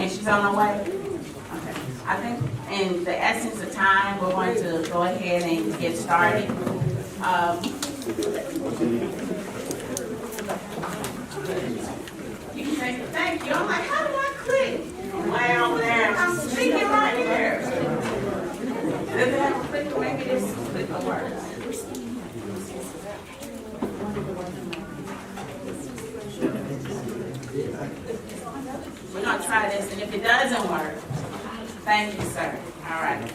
And she's on her way? Okay. I think in the essence of time, we're going to go ahead and get started. You can say thank you. I'm like, how do I click? Way over there. I'm speaking right here. Does it have a clicker? Maybe this clicker works. We're going to try this, and if it doesn't work, thank you, sir. All right.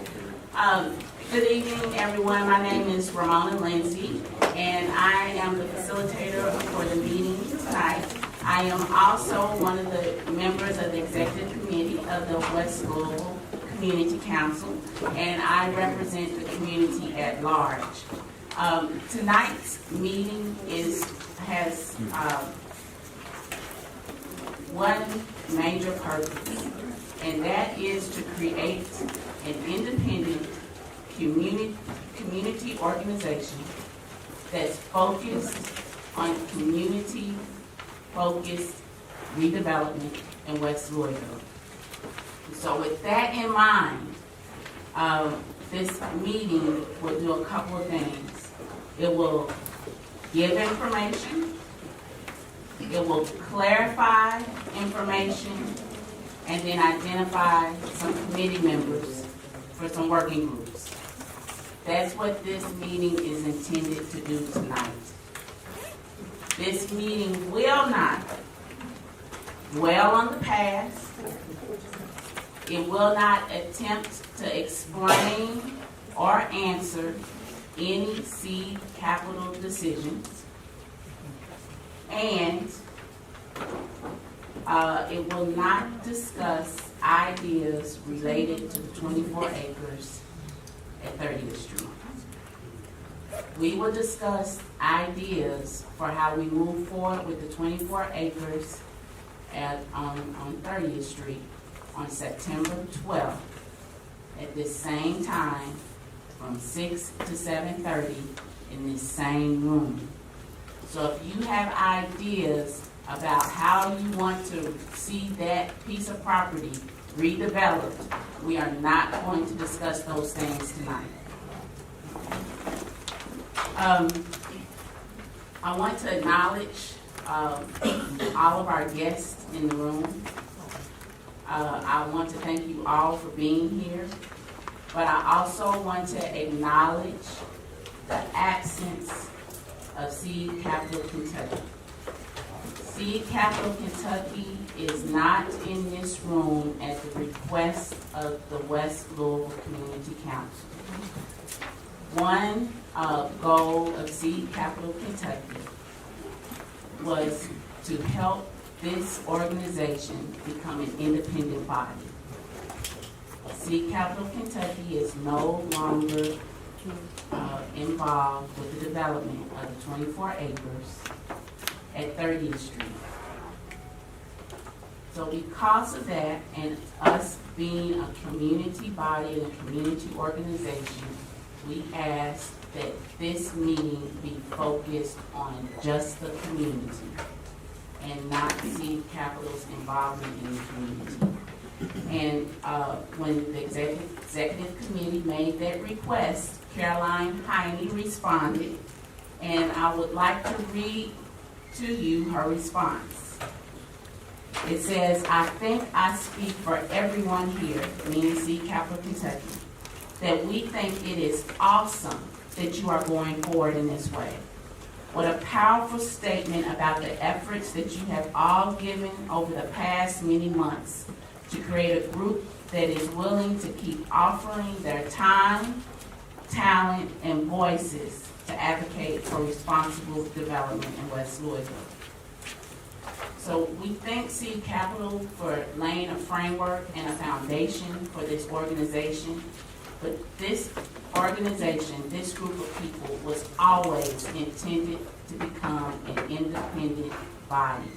Good evening, everyone. My name is Ramona Lindsay, and I am the facilitator for the meeting tonight. I am also one of the members of the executive committee of the West Louisville Community Council, and I represent the community at large. Tonight's meeting has one major purpose, and that is to create an independent community organization that's focused on community-focused redevelopment in West Louisville. So with that in mind, this meeting will do a couple of things. It will give information, it will clarify information, and then identify some committee members for some working groups. That's what this meeting is intended to do tonight. This meeting will not dwell on the past. It will not attempt to explain or answer any seed capital decisions. And it will not discuss ideas related to the 24 acres at 30th Street. We will discuss ideas for how we move forward with the 24 acres on 30th Street on September 12th at this same time from 6 to 7:30 in this same room. So if you have ideas about how you want to see that piece of property redeveloped, we are not going to discuss those things tonight. I want to acknowledge all of our guests in the room. I want to thank you all for being here, but I also want to acknowledge the absence of Seed Capital Kentucky. Seed Capital Kentucky is not in this room at the request of the West Louisville Community Council. One goal of Seed Capital Kentucky was to help this organization become an independent body. Seed Capital Kentucky is no longer involved with the development of the 24 acres at 30th Street. So because of that, and us being a community body and a community organization, we ask that this meeting be focused on just the community and not Seed Capital's involvement in the community. And when the executive committee made that request, Caroline Heine responded, and I would like to read to you her response. It says, "I think I speak for everyone here, meaning Seed Capital Kentucky, that we think it is awesome that you are going forward in this way. What a powerful statement about the efforts that you have all given over the past many months to create a group that is willing to keep offering their time, talent, and voices to advocate for responsible development in West Louisville." So we thank Seed Capital for laying a framework and a foundation for this organization. But this organization, this group of people, was always intended to become an independent body.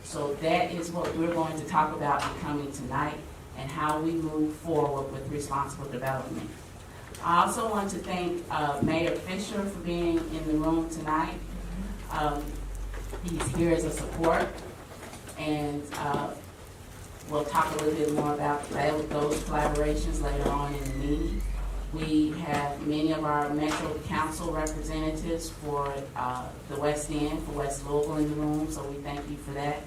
So that is what we're going to talk about becoming tonight and how we move forward with responsible development. I also want to thank Mayor Fisher for being in the room tonight. He's here as a support, and we'll talk a little bit more about those collaborations later on in the meeting. We have many of our Metro Council representatives for the West End, for West Louisville in the room, so we thank you for that.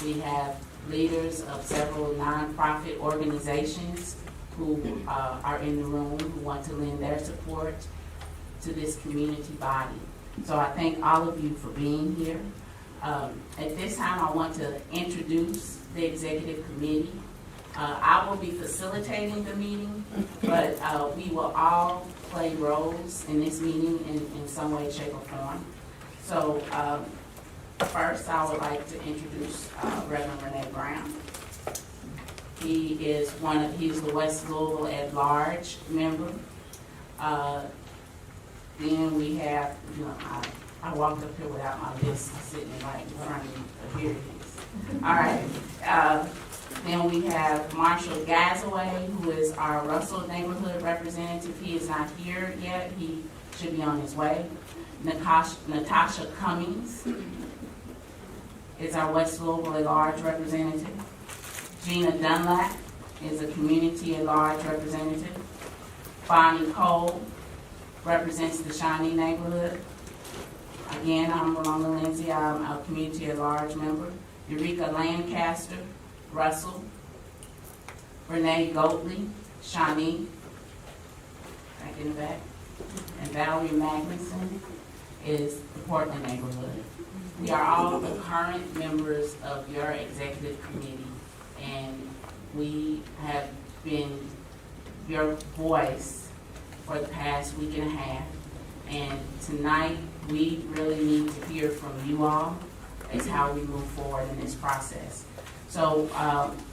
We have leaders of several nonprofit organizations who are in the room, who want to lend their support to this community body. So I thank all of you for being here. At this time, I want to introduce the executive committee. I will be facilitating the meeting, but we will all play roles in this meeting in some way, shape, or form. So first, I would like to introduce Reverend Renee Brown. He's the West Louisville at Large member. Then we have, I walked up here without my list sitting right in front of me, but here it is. All right. Then we have Marshall Gazaway, who is our Russell neighborhood representative. He is not here yet. He should be on his way. Natasha Cummings is our West Louisville at Large representative. Gina Dunlap is a community at large representative. Bonnie Cole represents the Shawnee neighborhood. Again, I'm Ramona Lindsay. I'm a community at large member. Eureka Lancaster, Russell. Renee Goatley, Shawnee, back in the back. And Valerie Magnuson is the Portland neighborhood. We are all the current members of your executive committee, and we have been your voice for the past week and a half. And tonight, we really need to hear from you all as how we move forward in this process. So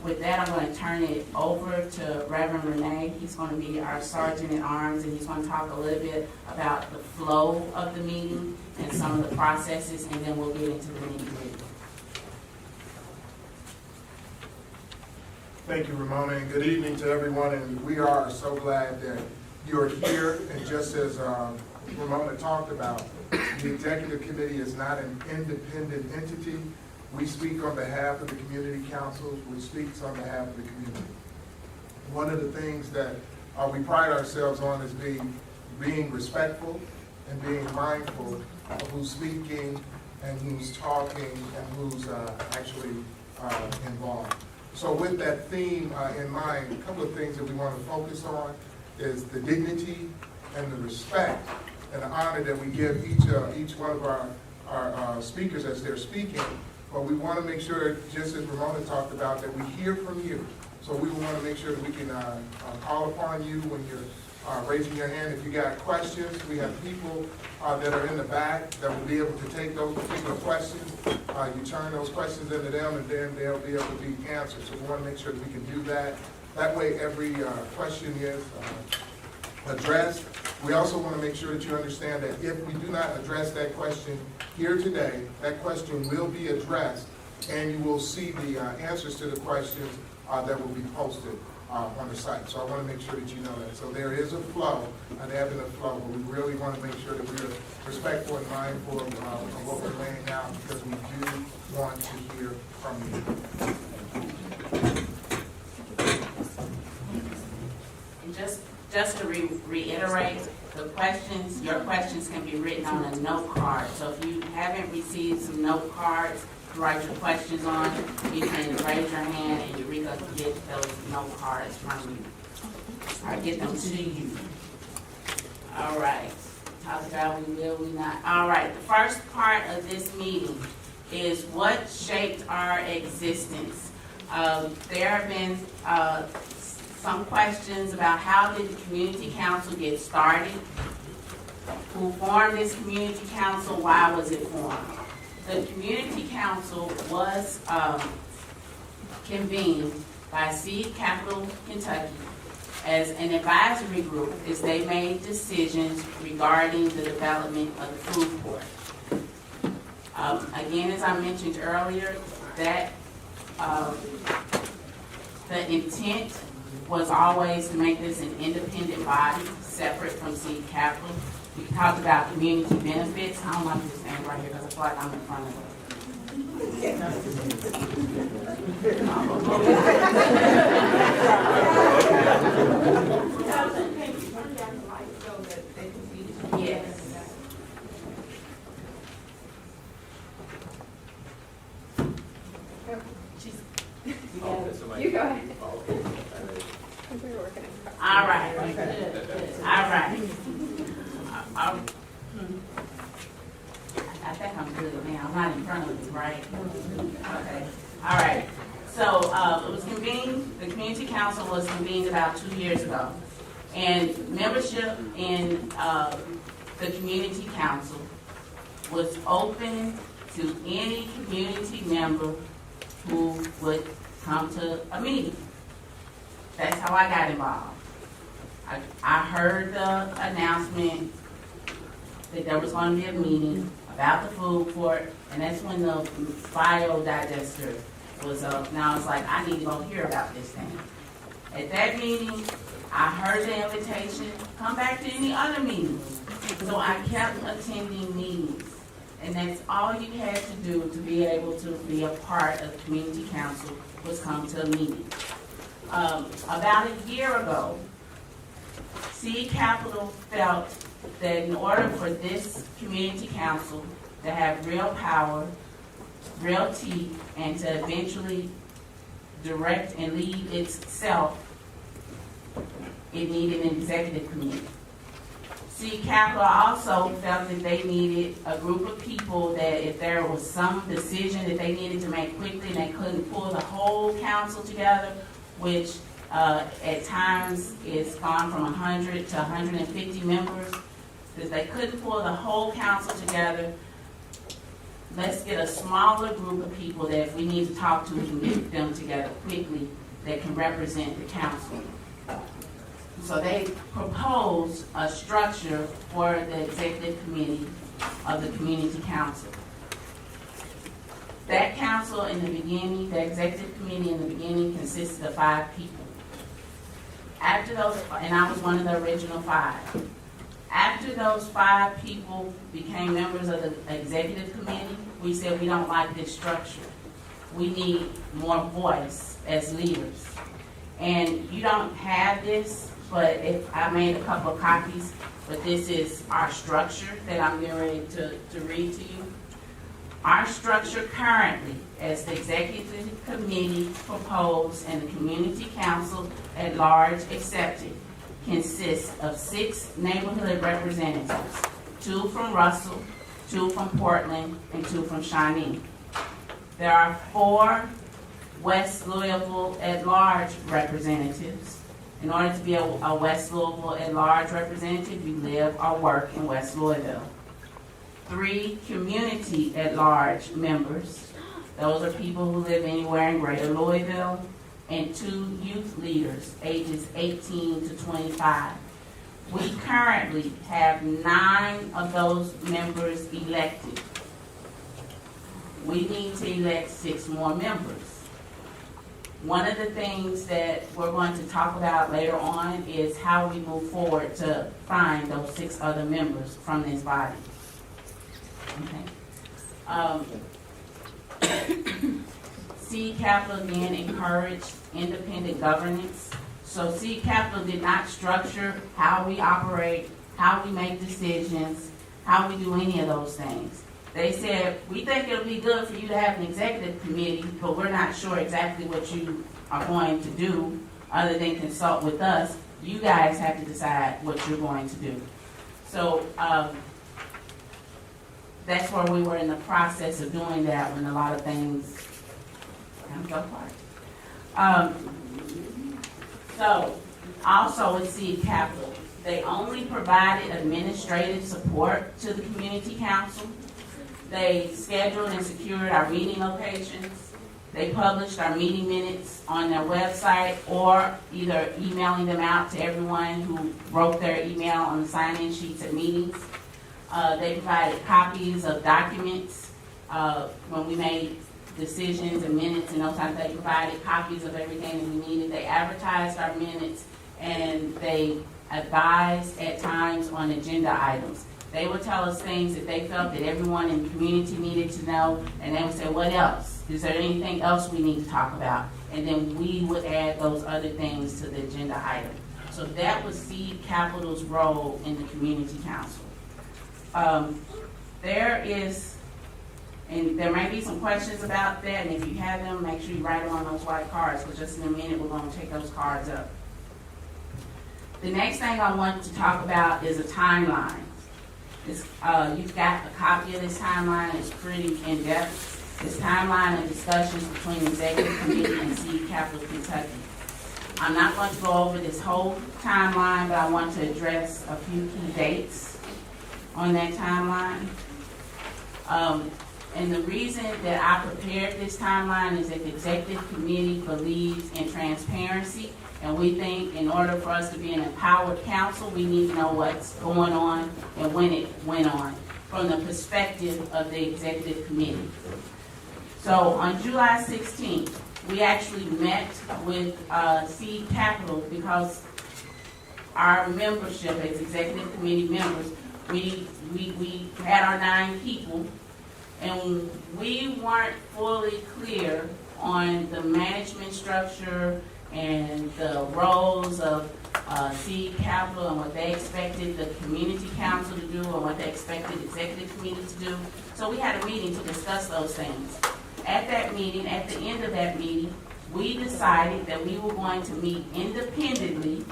with that, I'm going to turn it over to Reverend Renee. He's going to be our Sergeant at Arms, and he's going to talk a little bit about the flow of the meeting and some of the processes, and then we'll get into the nitty-gritty. Thank you, Ramona, and good evening to everyone. And we are so glad that you're here. And just as Ramona talked about, the executive committee is not an independent entity. We speak on behalf of the community councils. We speak on behalf of the community. One of the things that we pride ourselves on is being respectful and being mindful of who's speaking and who's talking and who's actually involved. So with that theme in mind, a couple of things that we want to focus on is the dignity and the respect and the honor that we give each one of our speakers as they're speaking. But we want to make sure, just as Ramona talked about, that we hear from you. So we want to make sure that we can call upon you when you're raising your hand. If you got questions, we have people that are in the back that will be able to take those particular questions. You turn those questions into them, and then they'll be able to be answered. So we want to make sure that we can do that. That way every question is addressed. We also want to make sure that you understand that if we do not address that question here today, that question will be addressed, and you will see the answers to the questions that will be posted on the site. So I want to make sure that you know that. So there is a flow, an ebb and a flow, but we really want to make sure that we are respectful and mindful of what we're laying out, because we do want to hear from you. And just to reiterate, your questions can be written on a note card. So if you haven't received some note cards to write your questions on, you can raise your hand and Eureka can get those note cards from you. Or get them to you. All right. Talk about we will, we not. All right. The first part of this meeting is what shaped our existence. There have been some questions about how did the community council get started? Who formed this community council? Why was it formed? The community council was convened by Seed Capital Kentucky as an advisory group as they made decisions regarding the development of the food court. Again, as I mentioned earlier, that the intent was always to make this an independent body, separate from Seed Capital. We talked about community benefits. I don't like to stand right here because I feel like I'm in front of it. somebody. You go ahead. Oh, okay. We were working on it. All right, all right. I think I'm good now, I'm not in front of you, right? Okay, all right. So, it was convened, the community council was convened about 2 years ago. And membership in, the community council was open to any community member who would come to a meeting. That's how I got involved. I heard the announcement that there was going to be a meeting about the food court, and that's when the bio digester was up. Now it's like, I need to go hear about this thing. At that meeting, I heard the invitation, come back to any other meetings. So I kept attending meetings. And that's all you had to do to be able to be a part of the community council was come to a meeting. About a year ago, Seed Capital felt that in order for this community council to have real power, real teeth, and to eventually direct and lead itself, it needed an executive committee. Seed Capital also felt that they needed a group of people that if there was some decision that they needed to make quickly and they couldn't pull the whole council together, which at times is gone from 100 to 150 members, because they couldn't pull the whole council together. Let's get a smaller group of people that if we need to talk to, we can get them together quickly that can represent the council. So they proposed a structure for the executive committee of the community council. That council in the beginning, the executive committee in the beginning consisted of 5 people. After those, and I was one of the original 5. After those 5 people became members of the executive committee, we said we don't like this structure. We need more voice as leaders. And you don't have this, but if I made a couple of copies, but this is our structure that I'm getting ready to read to you. Our structure currently, as the executive committee proposed and the community council at large accepted, consists of 6 neighborhood representatives, 2 from Russell, 2 from Portland, and 2 from Shawnee. There are 4 West Louisville at large representatives. In order to be a West Louisville at large representative, you live or work in West Louisville. 3 community at large members. Those are people who live anywhere in Greater Louisville. And 2 youth leaders, ages 18 to 25. We currently have 9 of those members elected. We need to elect 6 more members. One of the things that we're going to talk about later on is how we move forward to find those 6 other members from this body. Okay. Seed Capital again encouraged independent governance. So Seed Capital did not structure how we operate, how we make decisions, how we do any of those things. They said, we think it'll be good for you to have an executive committee, but we're not sure exactly what you are going to do other than consult with us. You guys have to decide what you're going to do. So that's where we were in the process of doing that when a lot of things kind of go apart. So also with Seed Capital, they only provided administrative support to the community council. They scheduled and secured our meeting locations. They published our meeting minutes on their website or either emailing them out to everyone who wrote their email on the sign-in sheets at meetings. They provided copies of documents when we made decisions and minutes and those times. They provided copies of everything that we needed. They advertised our minutes and they advised at times on agenda items. They would tell us things that they felt that everyone in the community needed to know, and they would say, what else? Is there anything else we need to talk about? And then we would add those other things to the agenda item. So that was Seed Capital's role in the community council. There is And there may be some questions about that, and if you have them, make sure you write them on those white cards, because just in a minute, we're gonna take those cards up. The next thing I want to talk about is a timeline. You've got a copy of this timeline, it's pretty in-depth. This timeline of discussions between Executive Committee and Seed Capital Kentucky. I'm not going to go over this whole timeline, but I want to address a few key dates on that timeline. And the reason that I prepared this timeline is that the Executive Committee believes in transparency, and we think in order for us to be an empowered council, we need to know what's going on and when it went on from the perspective of the Executive Committee. So on July 16th, we actually met with Seed Capital because our membership as Executive Committee members, we had our 9 people, and we weren't fully clear on the management structure and the roles of Seed Capital and what they expected the community council to do and what they expected the executive committee to do. So we had a meeting to discuss those things. At that meeting, at the end of that meeting, we decided that we were going to meet independently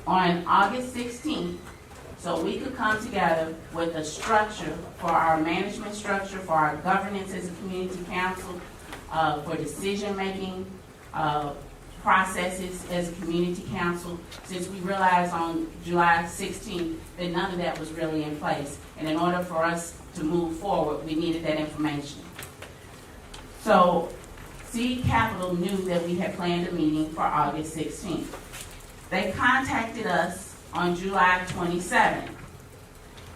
on August 16th so we could come together with a structure for our management structure, for our governance as a community council, for decision-making processes as a community council, since we realized on July 16th that none of that was really in place. And in order for us to move forward, we needed that information. So Seed Capital knew that we had planned a meeting for August 16th. They contacted us on July 27th,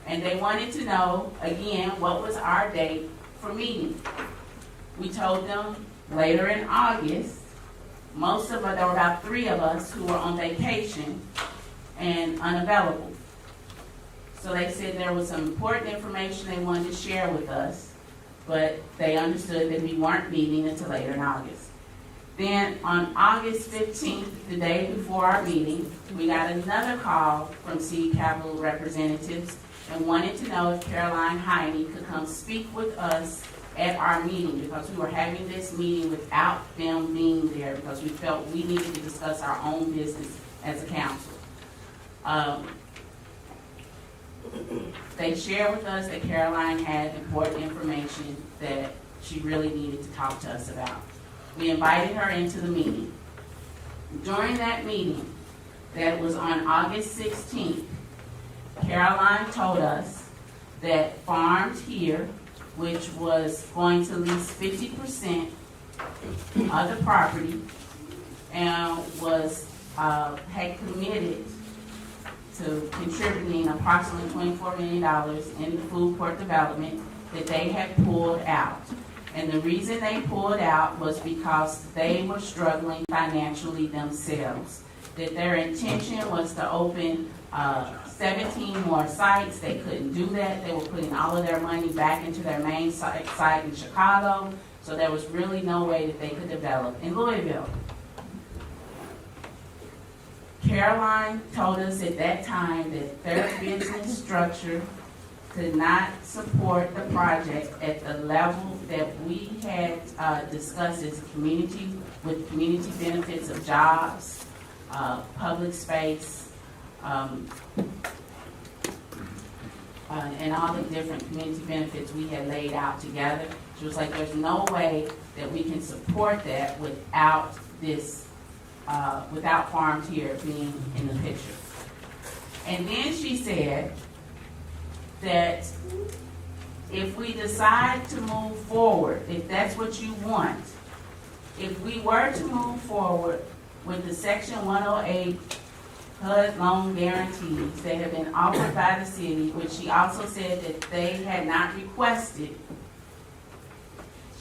and they wanted to know, again, what was our date for meeting. We told them later in August. Most of us, there were about 3 of us who were on vacation and unavailable. So they said there was some important information they wanted to share with us, but they understood that we weren't meeting until later in August. Then on August 15th, the day before our meeting, we got another call from Seed Capital representatives and wanted to know if Caroline Heine could come speak with us at our meeting, because we were having this meeting without them being there, because we felt we needed to discuss our own business as a council. They shared with us that Caroline had important information that she really needed to talk to us about. We invited her into the meeting. During that meeting, that was on August 16th, Caroline told us that Farms Here, which was going to lease 50% of the property and was had committed to contributing approximately $24 million in the food court development, that they had pulled out. And the reason they pulled out was because they were struggling financially themselves. That their intention was to open 17 more sites. They couldn't do that. They were putting all of their money back into their main site in Chicago, so there was really no way that they could develop in Louisville. Caroline told us at that time that their business structure could not support the project at the level that we had discussed as a community, with community benefits of jobs, public space, and all the different community benefits we had laid out together. She was like, there's no way that we can support that without this, without Farms Here being in the picture. And then she said that if we decide to move forward, if that's what you want, if we were to move forward with the Section 108 HUD loan guarantees that have been offered by the city, which she also said that they had not requested.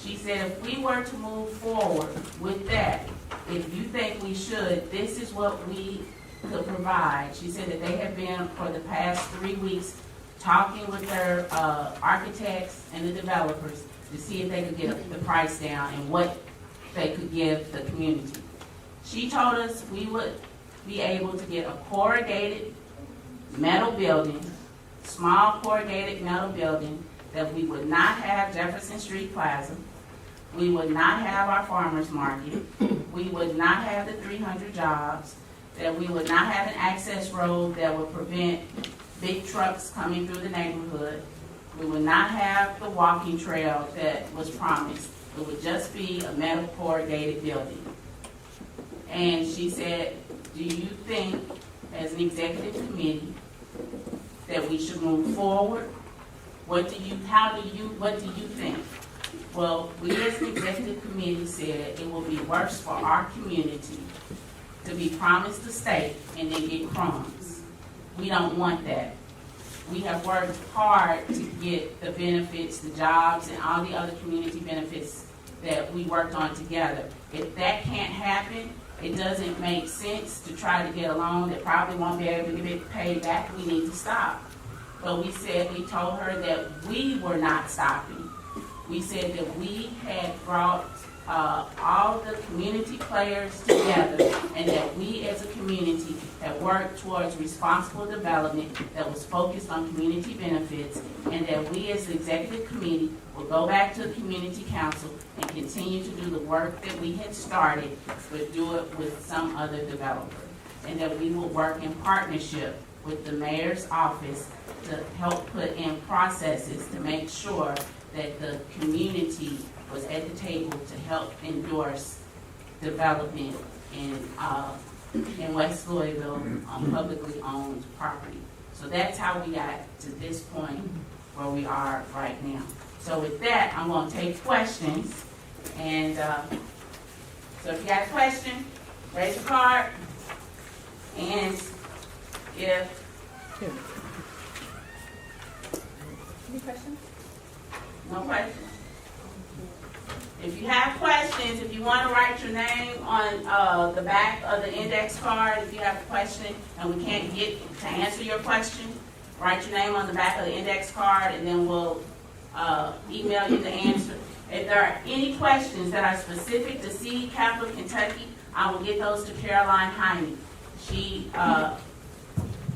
She said if we were to move forward with that, if you think we should, this is what we could provide. She said that they have been for the past 3 weeks talking with their architects and the developers to see if they could get the price down and what they could give the community. She told us we would be able to get a corrugated metal building, small corrugated metal building that we would not have Jefferson Street Plaza, we would not have our farmers market, we would not have the 300 jobs, that we would not have an access road that would prevent big trucks coming through the neighborhood, we would not have the walking trail that was promised. It would just be a metal corrugated building. And she said, do you think, as an executive committee, that we should move forward? What do you think? Well, we as an executive committee said it will be worse for our community to be promised a steak and then get crumbs. We don't want that. We have worked hard to get the benefits, the jobs, and all the other community benefits that we worked on together. If that can't happen, it doesn't make sense to try to get a loan that probably won't be able to get paid back. We need to stop. But we told her that we were not stopping. We said that we had brought all the community players together and that we as a community had worked towards responsible development that was focused on community benefits, and that we as the executive committee will go back to the community council and continue to do the work that we had started, but do it with some other developer. And that we will work in partnership with the mayor's office to help put in processes to make sure that the community was at the table to help endorse development in West Louisville on publicly owned property. So that's how we got to this point where we are right now. So with that, I'm going to take questions. And so if you got a question, raise your card. And if... Any questions? No questions? If you have questions, if you want to write your name on the back of the index card, if you have a question and we can't get to answer your question, write your name on the back of the index card and then we'll email you the answer. If there are any questions that are specific to Seed Capital Kentucky, I will get those to Caroline Heine.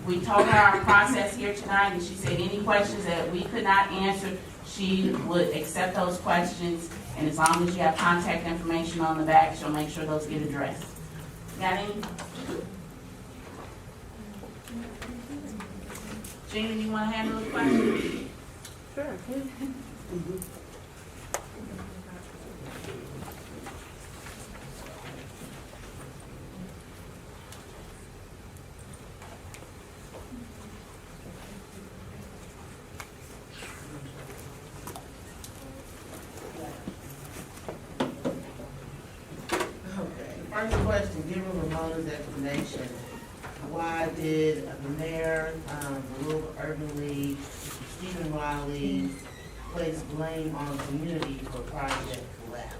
We told her our process here tonight, and she said any questions that we could not answer, she would accept those questions, and as long as you have contact information on the back, she'll make sure those get addressed. Got any? Gina, you want to handle the question? Sure. First question, given Ramona's explanation, why did the mayor, the Louisville Urban League, Stephen Riley place blame on the community for project collapse?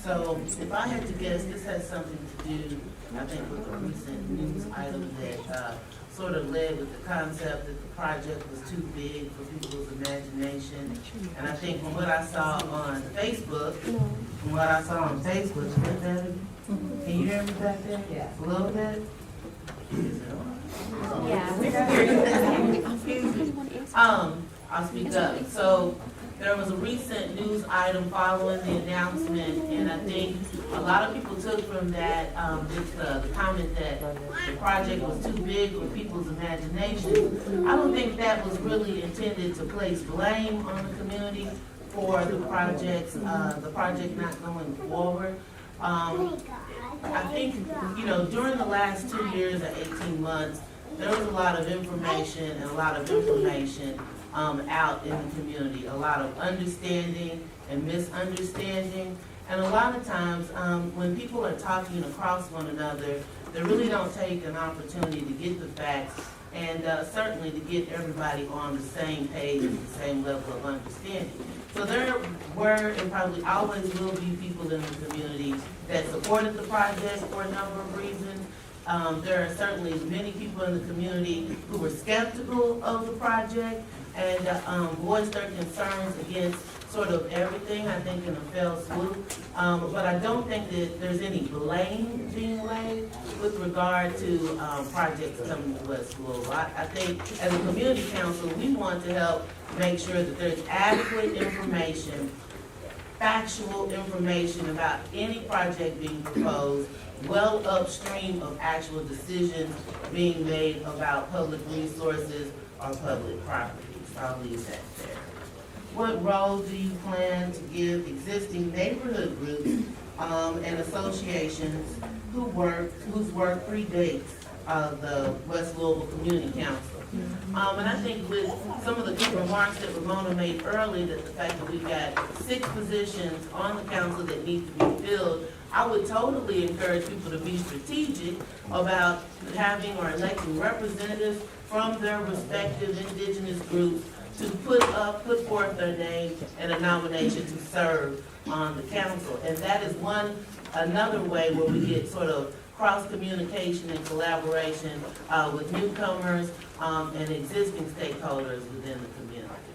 So if I had to guess, this has something to do, I think, with a recent news item that sort of led with the concept that the project was too big for people's imagination. And I think from what I saw on Facebook, is that better? Can you hear me back there? Yeah. A little bit? Yeah, we can hear you. I'll speak up. So there was a recent news item following the announcement, and I think a lot of people took from that the comment that the project was too big for people's imagination. I don't think that was really intended to place blame on the community for the project not going forward. I think, during the last 2 years or 18 months, there was a lot of information and a lot of information out in the community, a lot of understanding and misunderstanding. And a lot of times, when people are talking across one another, they really don't take an opportunity to get the facts and certainly to get everybody on the same page and the same level of understanding. So there were and probably always will be people in the community that supported the project for a number of reasons. There are certainly many people in the community who were skeptical of the project and voiced their concerns against sort of everything, I think, in a fell swoop. But I don't think that there's any blame being laid with regard to projects coming to West Louisville. I think as a community council, we want to help make sure that there's adequate information, factual information about any project being proposed, well upstream of actual decisions being made about public resources or public properties. I'll leave that there. What role do you plan to give existing neighborhood groups and associations whose work predates the West Louisville Community Council? And I think with some of the good remarks that Ramona made earlier, that the fact that we've got 6 positions on the council that need to be filled, I would totally encourage people to be strategic about having or electing representatives from their respective indigenous groups to put forth their name and a nomination to serve on the council. And that is another way where we get sort of cross-communication and collaboration with newcomers and existing stakeholders within the community.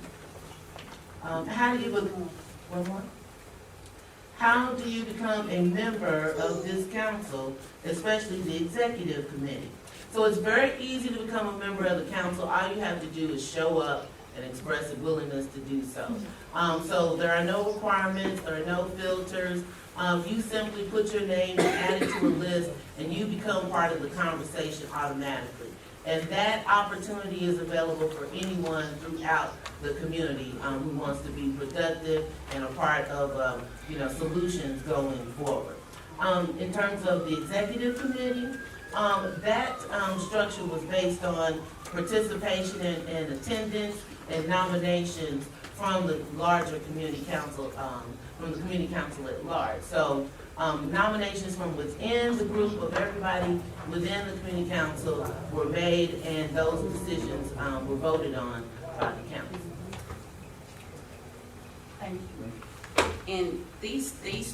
How do you become a member of this council, especially the executive committee? So it's very easy to become a member of the council. All you have to do is show up and express a willingness to do so. So there are no requirements, there are no filters. You simply put your name and add it to a list, and you become part of the conversation automatically. And that opportunity is available for anyone throughout the community who wants to be productive and a part of solutions going forward. In terms of the executive committee, that structure was based on participation and attendance and nominations from the larger community council, from the community council at large. So nominations from within the group of everybody within the community council were made, and those decisions were voted on by the council. Thank you. And these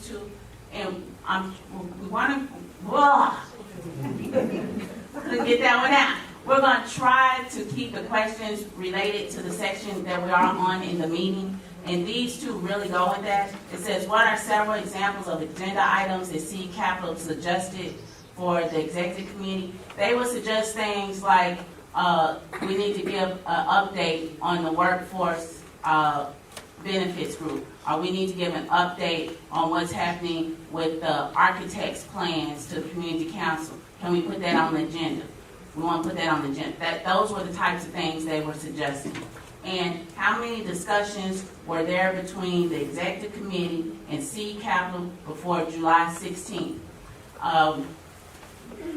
two, and we want to get that one out. We're going to try to keep the questions related to the section that we are on in the meeting. And these two really go with that. It says, what are several examples of agenda items that City Capital suggested for the executive committee? They would suggest things like we need to give an update on the workforce benefits group, or we need to give an update on what's happening with the architect's plans to the community council. Can we put that on the agenda? We want to put that on the agenda. Those were the types of things they were suggesting. And how many discussions were there between the executive committee and City Capital before July 16th?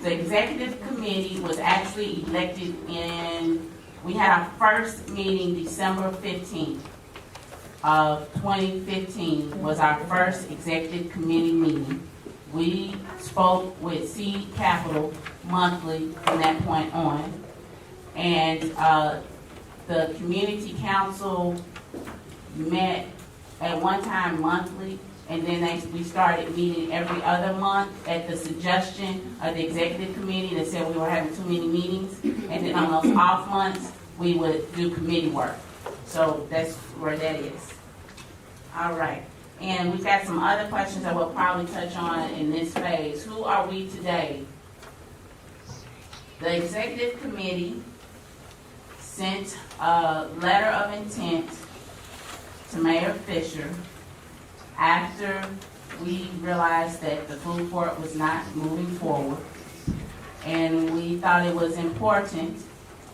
The executive committee was actually elected we had our first meeting December 15th of 2015 was our first executive committee meeting. We spoke with City Capital monthly from that point on. And the community council met at one time monthly, and then we started meeting every other month at the suggestion of the executive committee that said we were having too many meetings. And then on those off months, we would do committee work. So that's where that is. All right. And we've got some other questions that we'll probably touch on in this phase. Who are we today? The executive committee sent a letter of intent to Mayor Fisher after we realized that the food court was not moving forward. And we thought it was important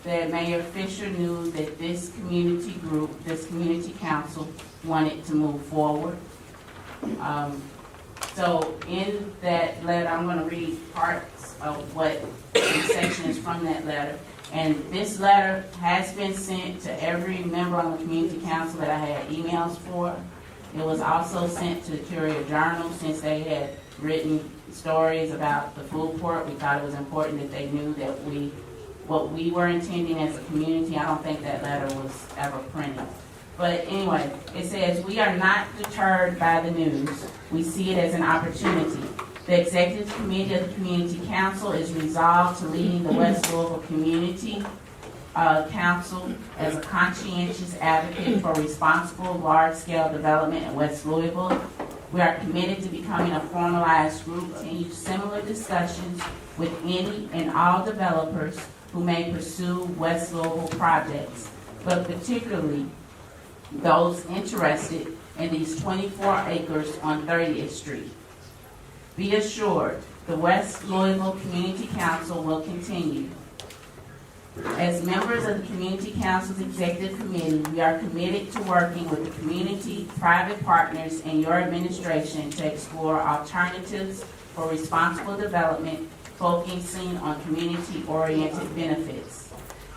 that Mayor Fisher knew that this community group, this community council, wanted to move forward. So in that letter, I'm going to read parts of what sections from that letter. And this letter has been sent to every member on the community council that I had emails for. It was also sent to the Courier Journal since they had written stories about the food court. We thought it was important that they knew that what we were intending as a community. I don't think that letter was ever printed. But anyway, it says, we are not deterred by the news. We see it as an opportunity. The Executive Committee of the Community Council is resolved to leading the West Louisville community council as a conscientious advocate for responsible large-scale development in West Louisville. We are committed to becoming a formalized group to continue similar discussions with any and all developers who may pursue West Louisville projects, but particularly those interested in these 24 acres on 30th Street. Be assured, the West Louisville Community Council will continue. As members of the Community Council's Executive Committee, we are committed to working with the community, private partners, and your administration to explore alternatives for responsible development, focusing on community-oriented benefits.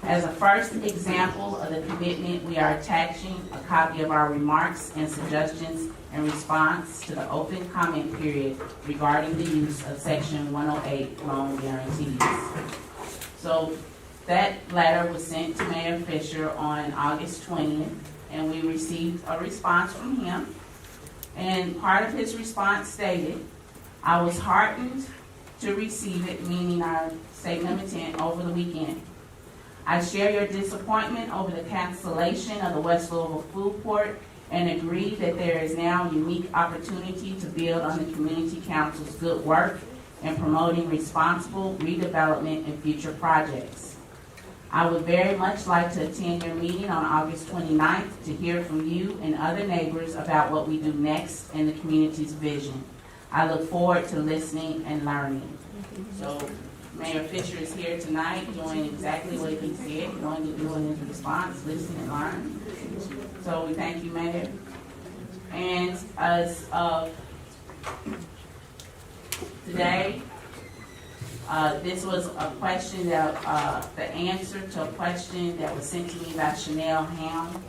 As a first example of the commitment, we are attaching a copy of our remarks and suggestions in response to the open comment period regarding the use of Section 108 loan guarantees. So that letter was sent to Mayor Fisher on August 20th, and we received a response from him. And part of his response stated, "I was heartened to receive it," meaning our statement of intent, "over the weekend. I share your disappointment over the cancellation of the West Louisville Food Court and agree that there is now a unique opportunity to build on the Community Council's good work in promoting responsible redevelopment and future projects. I would very much like to attend your meeting on August 29th to hear from you and other neighbors about what we do next in the community's vision. I look forward to listening and learning." So Mayor Fisher is here tonight doing exactly what he said, going to do in his response, listen and learn. So we thank you, Mayor. And as of today, this was a question that, the answer to a question that was sent to me by Chanel Ham,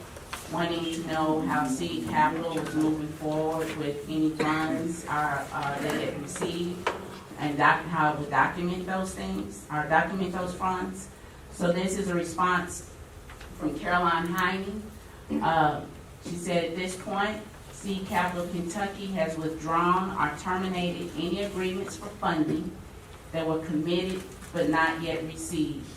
wanting to know how Seed Capital was moving forward with any funds they had received, and how it would document those things, or document those funds. So this is a response from Caroline Heine. She said, "At this point, Seed Capital Kentucky has withdrawn or terminated any agreements for funding that were committed but not yet received.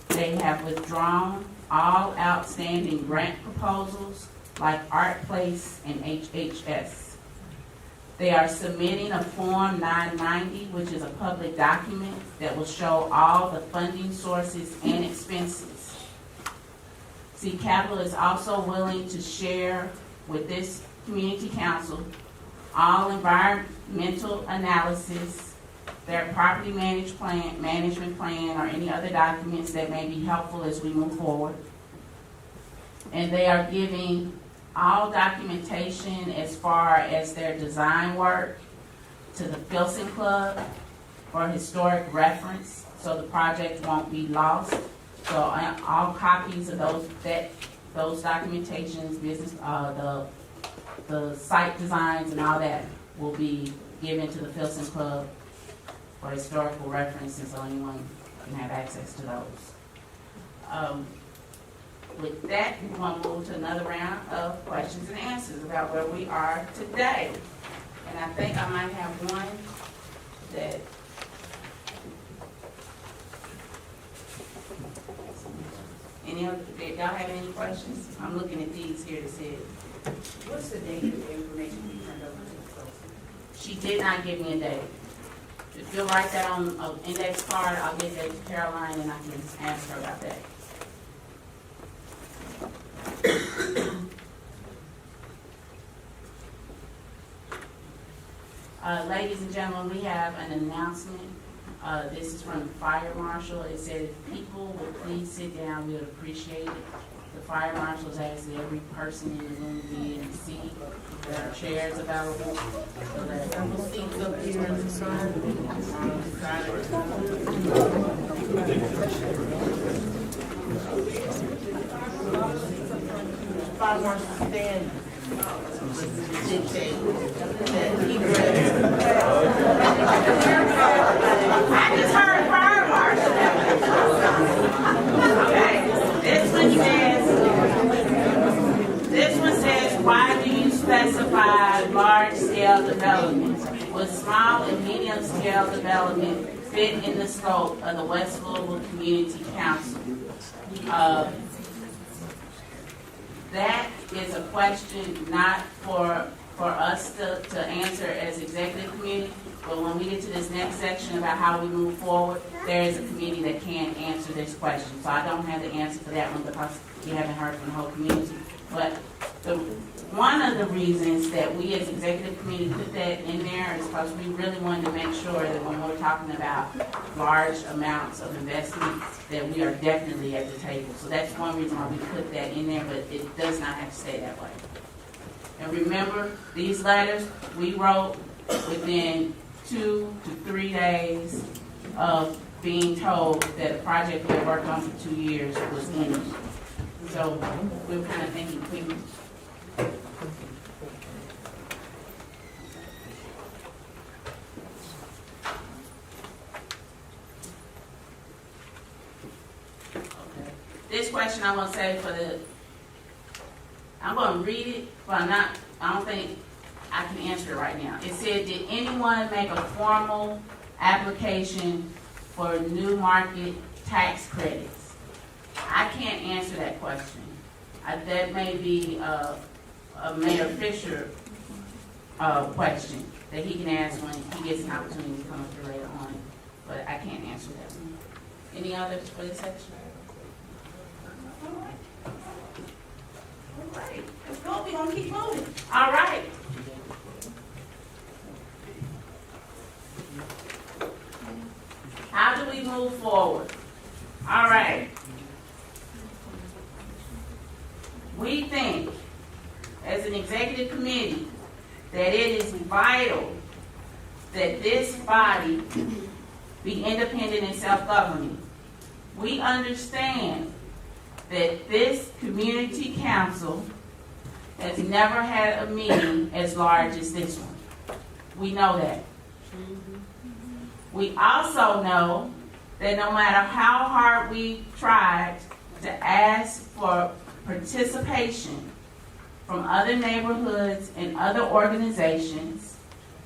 They have withdrawn all outstanding grant proposals like Art Place and HHS. They are submitting a Form 990, which is a public document that will show all the funding sources and expenses. Seed Capital is also willing to share with this community council all environmental analysis, their property management plan, or any other documents that may be helpful as we move forward. And they are giving all documentation as far as their design work to the Filson Club for historic reference, so the project won't be lost. So all copies of those documentations, business, the site designs and all that will be given to the Filson Club for historical reference, and so anyone can have access to those. With that, we're going to move to another round of questions and answers about where we are today. And I think I might have one that did y'all have any questions? I'm looking at these here that said, What's the date of the information you turned over to the folks? she did not give me a date. If you'll write that on an index card, I'll get that to Caroline and I can ask her about that. Ladies and gentlemen, we have an announcement. This is from the fire marshal. It said, if people would please sit down, we would appreciate it. The fire marshal has asked every person in the room to be in a seat. There are chairs available. So that Couple seats up here in the front. Fire marshal stand. Dictate that he read. I just heard fire marshal. Okay, this one says, why do you specify large-scale development? Would small and medium-scale development fit in the scope of the West Louisville Community Council? That is a question not for us to answer as executive committee, but when we get to this next section about how we move forward, there is a committee that can answer this question. So I don't have the answer for that one because we haven't heard from the whole community. But one of the reasons that we as executive committee put that in there is because we really wanted to make sure that when we're talking about large amounts of investment, that we are definitely at the table. So that's one reason why we put that in there, but it does not have to stay that way. And remember, these letters we wrote within 2 to 3 days of being told that a project we had worked on for 2 years was ended. So we were kind of thinking quickly. Okay. This question I'm gonna say I'm gonna read it, but I don't think I can answer it right now. It said, did anyone make a formal application for new market tax credits? I can't answer that question. That may be a Mayor Fisher question that he can ask when he gets an opportunity to come up here later on, but I can't answer that one. Any others for this section? All right, let's go. We're gonna keep moving. All right. How do we move forward? All right. We think, as an executive committee, that it is vital that this body be independent and self-governing. We understand that this community council has never had a meeting as large as this one. We know that. We also know that no matter how hard we tried to ask for participation from other neighborhoods and other organizations,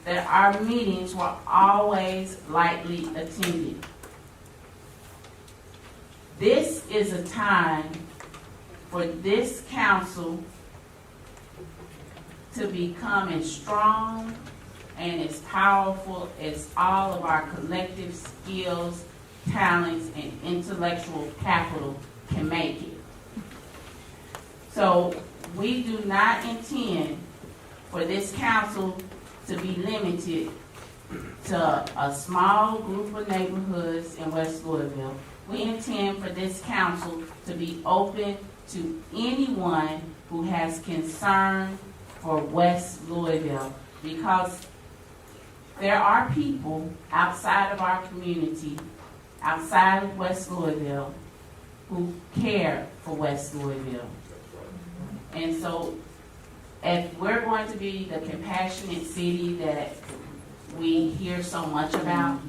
that our meetings were always lightly attended. This is a time for this council to become as strong and as powerful as all of our collective skills, talents, and intellectual capital can make it. So we do not intend for this council to be limited to a small group of neighborhoods in West Louisville. We intend for this council to be open to anyone who has concern for West Louisville, because there are people outside of our community, outside of West Louisville, who care for West Louisville. And so, if we're going to be the compassionate city that we hear so much about,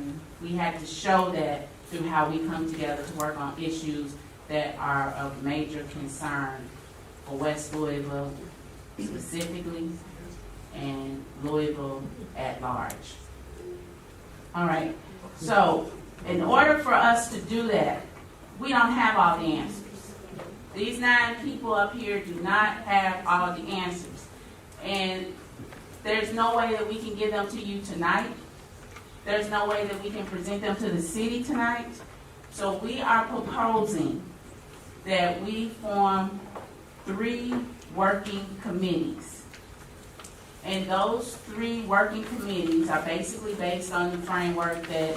we have to show that through how we come together to work on issues that are of major concern for West Louisville specifically and Louisville at large. All right, so in order for us to do that, we don't have all the answers. These 9 people up here do not have all the answers. And there's no way that we can give them to you tonight. There's no way that we can present them to the city tonight. So we are proposing that we form 3 working committees. And those 3 working committees are basically based on the framework that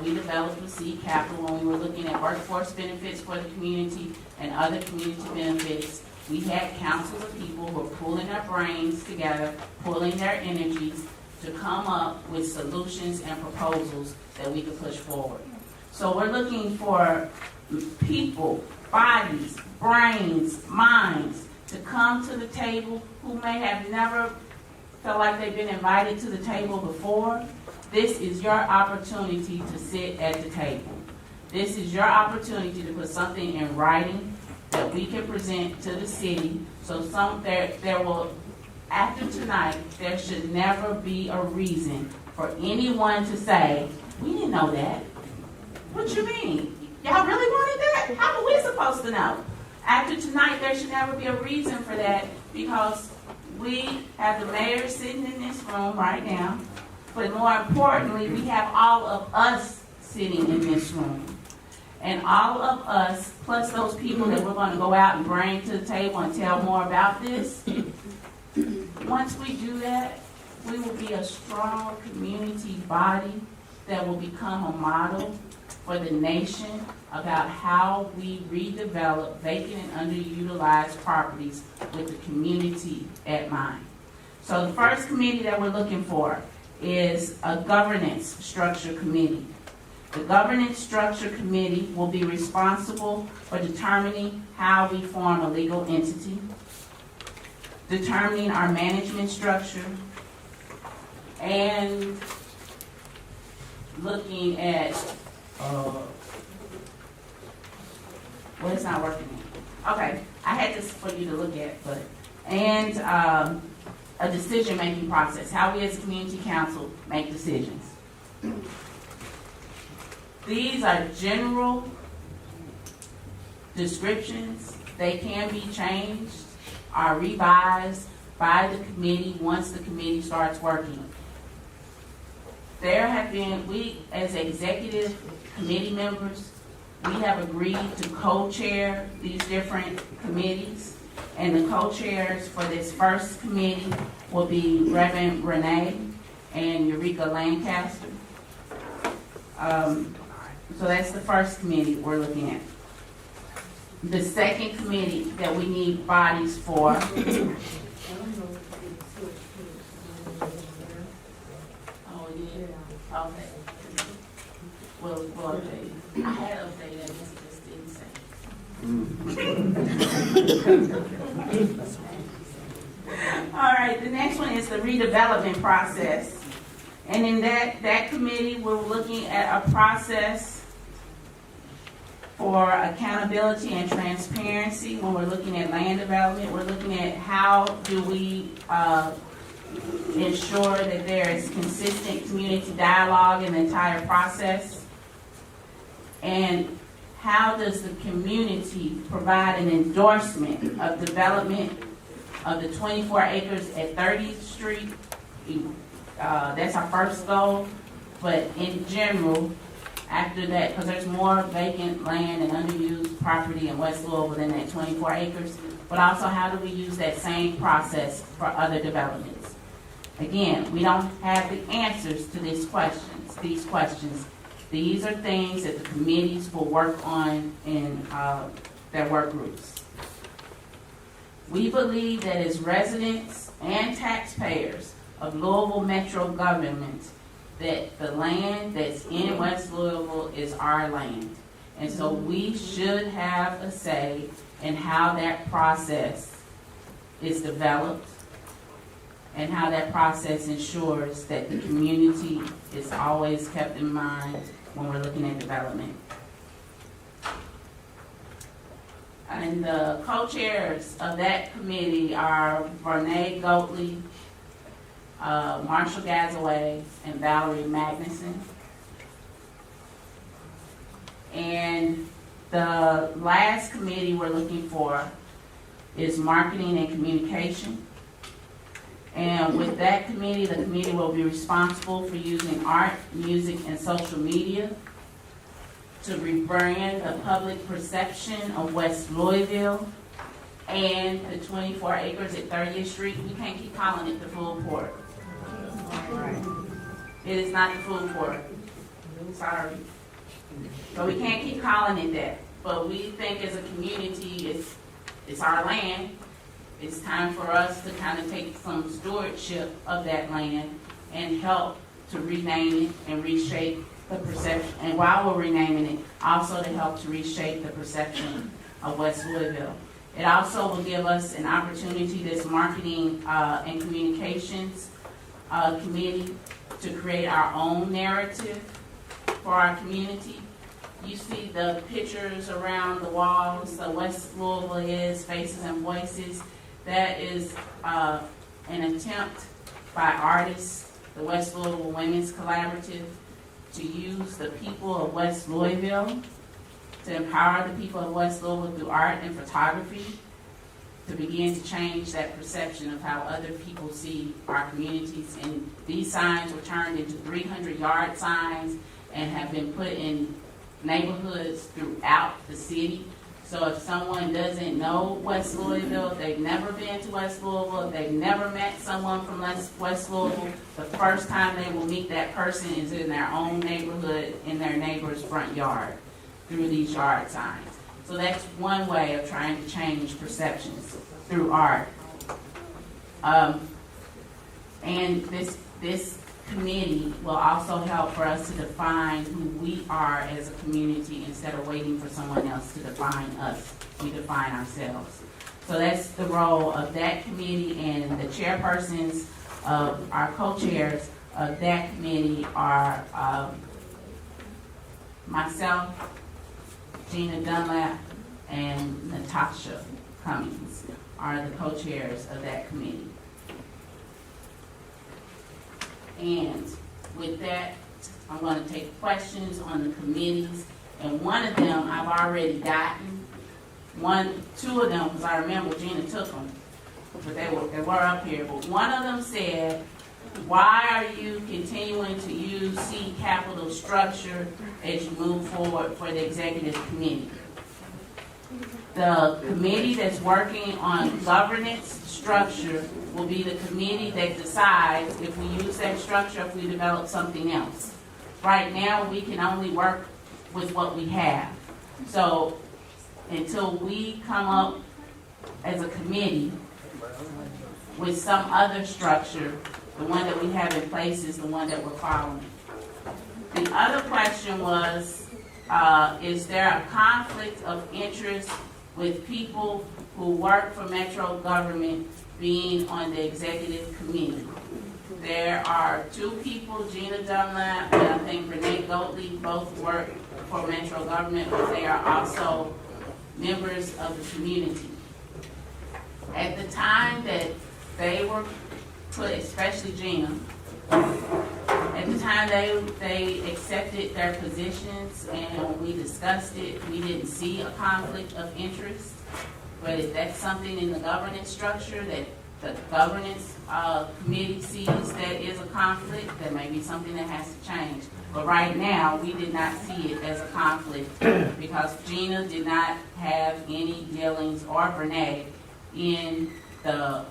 we developed with Seed Capital when we were looking at workforce benefits for the community and other community benefits. We had councils of people who were pulling their brains together, pulling their energies to come up with solutions and proposals that we could push forward. So we're looking for people, bodies, brains, minds to come to the table who may have never felt like they've been invited to the table before. This is your opportunity to sit at the table. This is your opportunity to put something in writing that we can present to the city. So there will, after tonight, there should never be a reason for anyone to say, we didn't know that. What you mean? Y'all really wanted that? How are we supposed to know? After tonight, there should never be a reason for that, because we have the mayor sitting in this room right now, but more importantly, we have all of us sitting in this room. And all of us, plus those people that we're going to go out and bring to the table and tell more about this, once we do that, we will be a strong community body that will become a model for the nation about how we redevelop vacant and underutilized properties with the community at mind. So the first committee that we're looking for is a governance structure committee. The governance structure committee will be responsible for determining how we form a legal entity, determining our management structure, and looking at, well, it's not working now. Okay, I had this for you to look at, but, and a decision-making process, how we as a community council make decisions. These are general descriptions. They can be changed or revised by the committee once the committee starts working. There have been, we as executive committee members, we have agreed to co-chair these different committees. And the co-chairs for this first committee will be Reverend Renee and Eureka Lancaster. So that's the first committee we're looking at. The second committee that we need bodies for. Oh, yeah. Okay. We'll update. I had updated it, just didn't say. All right, the next one is the redevelopment process. And in that committee, we're looking at a process for accountability and transparency. When we're looking at land development, we're looking at how do we ensure that there is consistent community dialogue in the entire process, and how does the community provide an endorsement of development of the 24 acres at 30th Street. That's our first goal, but in general, after that, because there's more vacant land and underused property in West Louisville than that 24 acres, but also how do we use that same process for other developments? Again, we don't have the answers to these questions. These are things that the committees will work on in their work groups. We believe that as residents and taxpayers of Louisville Metro government, that the land that's in West Louisville is our land. And so we should have a say in how that process is developed and how that process ensures that the community is always kept in mind when we're looking at development. And the co-chairs of that committee are Vernay Goatley, Marshall Gazaway, and Valerie Magnuson. And the last committee we're looking for is marketing and communication. And with that committee, the committee will be responsible for using art, music, and social media to rebrand the public perception of West Louisville and the 24 acres at 30th Street. We can't keep calling it the food court. It is not the food court. Sorry. So we can't keep calling it that. But we think as a community, it's our land. It's time for us to kind of take some stewardship of that land and help to rename it and reshape the perception. And while we're renaming it, also to help to reshape the perception of West Louisville. It also will give us an opportunity, this marketing and communications committee, to create our own narrative for our community. You see the pictures around the walls, the West Louisville is Faces and Voices. That is an attempt by artists, the West Louisville Women's Collaborative, to use the people of West Louisville to empower the people of West Louisville through art and photography, to begin to change that perception of how other people see our communities. And these signs were turned into 300-yard signs and have been put in neighborhoods throughout the city. So if someone doesn't know West Louisville, they've never been to West Louisville, they've never met someone from West Louisville, the first time they will meet that person is in their own neighborhood, in their neighbor's front yard, through these yard signs. So that's one way of trying to change perceptions, through art. And this committee will also help for us to define who we are as a community instead of waiting for someone else to define us. We define ourselves. So that's the role of that committee, and the chairpersons of our co-chairs of that committee are myself, Gina Dunlap, and Natasha Cummings are the co-chairs of that committee. And with that, I'm going to take questions on the committees, and one of them I've already gotten. Two of them, because I remember Gina took them, but they were up here. But one of them said, why are you continuing to use C capital structure as you move forward for the executive committee? The committee that's working on governance structure will be the committee that decides if we use that structure, if we develop something else. Right now, we can only work with what we have. So until we come up as a committee with some other structure, the one that we have in place is the one that we're following. The other question was, is there a conflict of interest with people who work for Metro government being on the executive committee? There are two people, Gina Dunlap and I think Renee Goatley, both work for Metro government, but they are also members of the community. At the time that they were put, especially Gina, at the time they accepted their positions and when we discussed it, we didn't see a conflict of interest. But if that's something in the governance structure that the governance committee sees that is a conflict, that may be something that has to change. But right now, we did not see it as a conflict because Gina did not have any dealings, or Renee, in the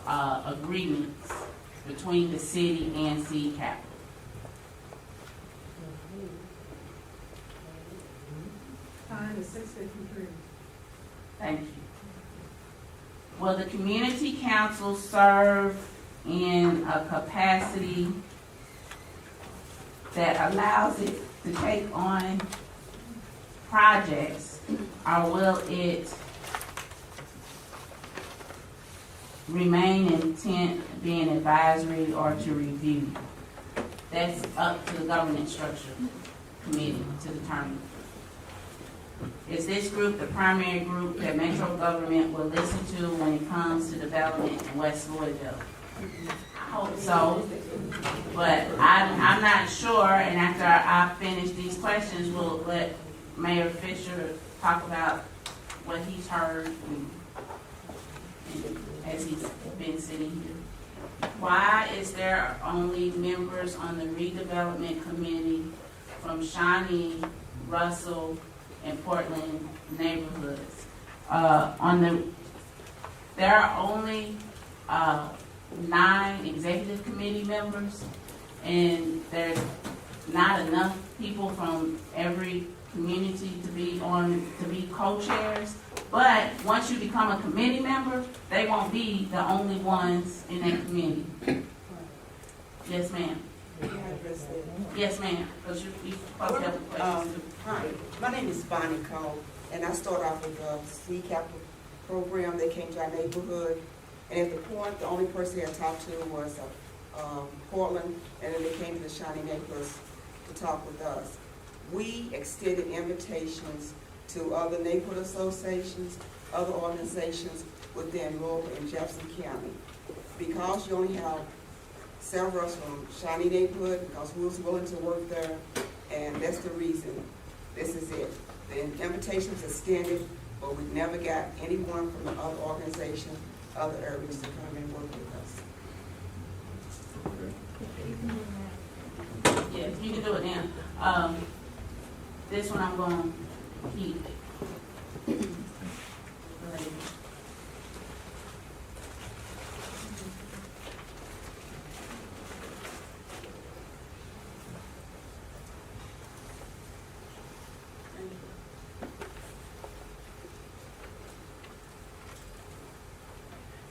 agreements between the city and C Capital. Time is 6:53. Thank you. Will the community council serve in a capacity that allows it to take on projects, or will it remain intent being advisory or to review? That's up to the governance structure committee to determine. Is this group the primary group that Metro government will listen to when it comes to development in West Louisville? I hope so, but I'm not sure, and after I finish these questions, we'll let Mayor Fisher talk about what he's heard and as he's been sitting here. Why is there only members on the redevelopment committee from Shawnee, Russell, and Portland neighborhoods? There are only 9 executive committee members, and there's not enough people from every community to be co-chairs. But once you become a committee member, they won't be the only ones in that committee. Yes, ma'am. Yes, ma'am. Because you supposed to have questions too. Hi, my name is Bonnie Cole, and I started off with the C Capital program. They came to our neighborhood, and at the point, the only person I talked to was Portland, and then they came to the Shawnee neighborhoods to talk with us. We extended invitations to other neighborhood associations, other organizations within Louisville and Jefferson County. Because you only have several from Shawnee neighborhood, because we was willing to work there, and that's the reason This is it. The invitation was extended, but we never got anyone from the other organization, other areas to come and work with us. Yeah, you can do it now. This one I'm gonna keep. Right.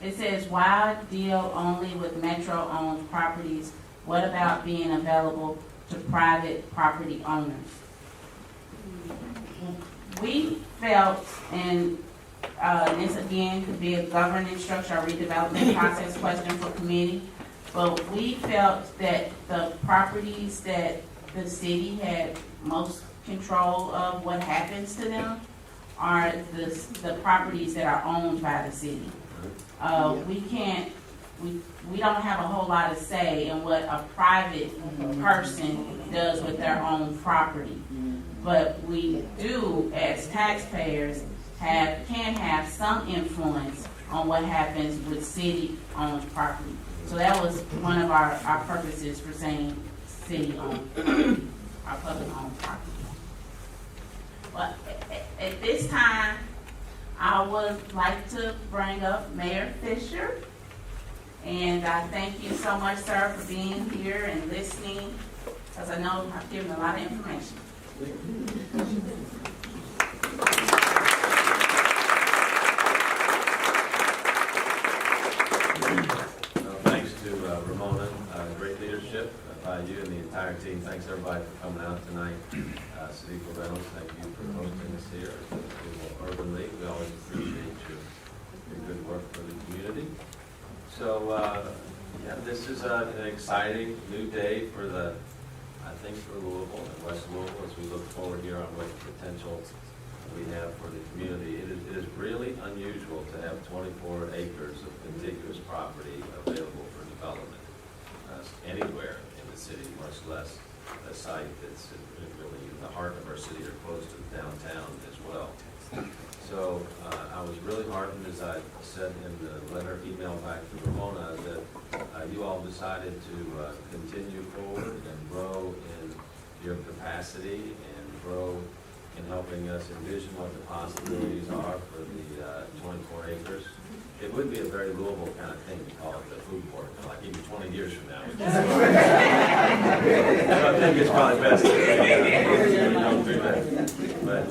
It says, why deal only with Metro-owned properties? What about being available to private property owners? We felt, and this again could be a governance structure or redevelopment process question for committee, but we felt that the properties that the city had most control of what happens to them are the properties that are owned by the city. We don't have a whole lot of say in what a private person does with their own property. But we do, as taxpayers, can have some influence on what happens with city-owned property. So that was one of our purposes for saying city-owned, our public-owned property. But at this time, I would like to bring up Mayor Fisher. And I thank you so much, sir, for being here and listening, because I know I've given a lot of information. Thanks to Ramona, great leadership by you and the entire team. Thanks everybody for coming out tonight. City Reynolds, thank you for hosting us here. Urban League, we always appreciate your good work for the community. So, yeah, this is an exciting new day for I think for Louisville and West Louisville as we look forward here on what potential we have for the community. It is really unusual to have 24 acres of contiguous property available for development anywhere in the city, much less a site that's really in the heart of our city or close to downtown as well. So I was really heartened, as I said in the letter email back to Ramona, that you all decided to continue forward and grow in your capacity and grow in helping us envision what the possibilities are for the 24 acres. It would be a very Louisville kind of thing to call it the food court, like even 20 years from now. I think it's probably best that we don't do that. But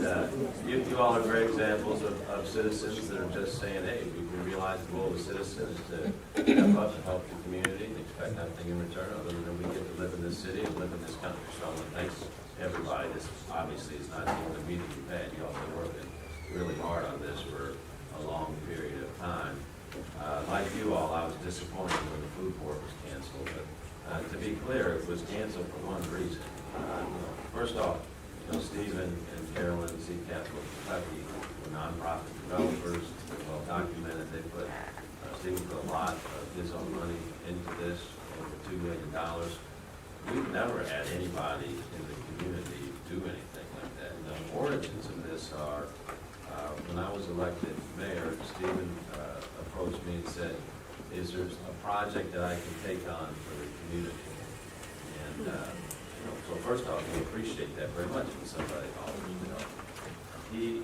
you all are great examples of citizens that are just saying, hey, we realize the role of citizens to step up and help the community and expect nothing in return other than we get to live in this city and live in this country. So thanks everybody. This obviously is not the only meeting you've had. You all have been working really hard on this for a long period of time. Like you all, I was disappointed when the food court was canceled, but to be clear, it was canceled for one reason. First off, Stephen and Carolyn, Sea Capital Kentucky were nonprofit developers. They're well documented. Stephen put a lot of his own money into this, over $2 million. We've never had anybody in the community do anything like that. And the origins of this are, when I was elected mayor, Stephen approached me and said, is there a project that I can take on for the community? And so first off, we appreciate that very much when somebody calls me.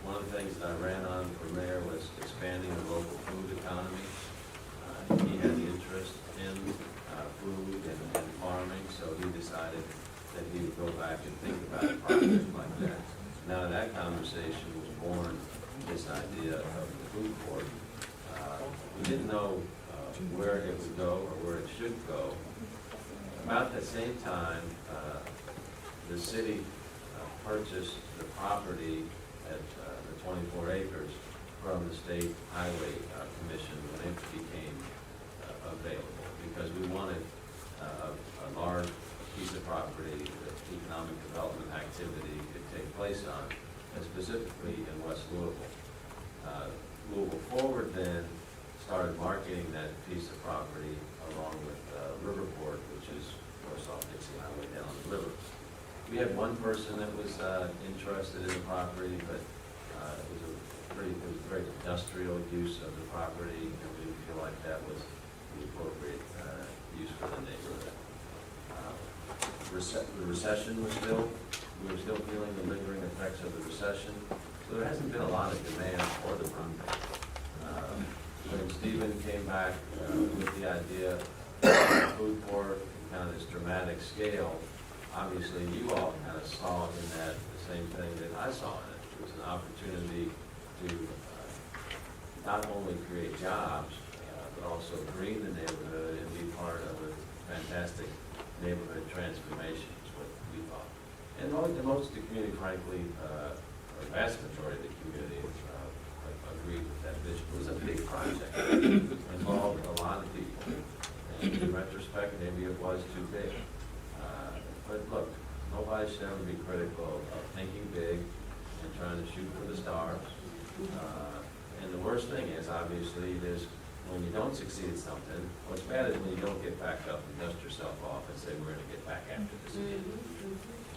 One of the things that I ran on for mayor was expanding the local food economy. He had the interest in food and farming, so he decided that he would go back and think about a project like that. Now that conversation was born, this idea of the food court. We didn't know where it would go or where it should go. About the same time, the city purchased the property at the 24 acres from the State Highway Commission when it became available, because we wanted a large piece of property that economic development activity could take place on, and specifically in West Louisville. Louisville Forward then started marketing that piece of property along with Riverport, which is, of course, off Dixie Highway down the river. We had one person that was interested in the property, but it was a very industrial use of the property, and we didn't feel like that was the appropriate use for the neighborhood. The recession was we were still feeling the lingering effects of the recession, so there hasn't been a lot of demand for the property. When Stephen came back with the idea of food court, kind of this dramatic scale, obviously you all kind of saw in that the same thing that I saw in it. It was an opportunity to not only create jobs, but also green the neighborhood and be part of a fantastic neighborhood transformation is what we thought. And most of the community, frankly, the vast majority of the community agreed with that vision. It was a big project, involved a lot of people. And in retrospect, maybe it was too big. But look, nobody should ever be critical of thinking big and trying to shoot for the stars. And the worst thing is, obviously, when you don't succeed at something, what's bad is when you don't get back up and dust yourself off and say, we're gonna get back after this again.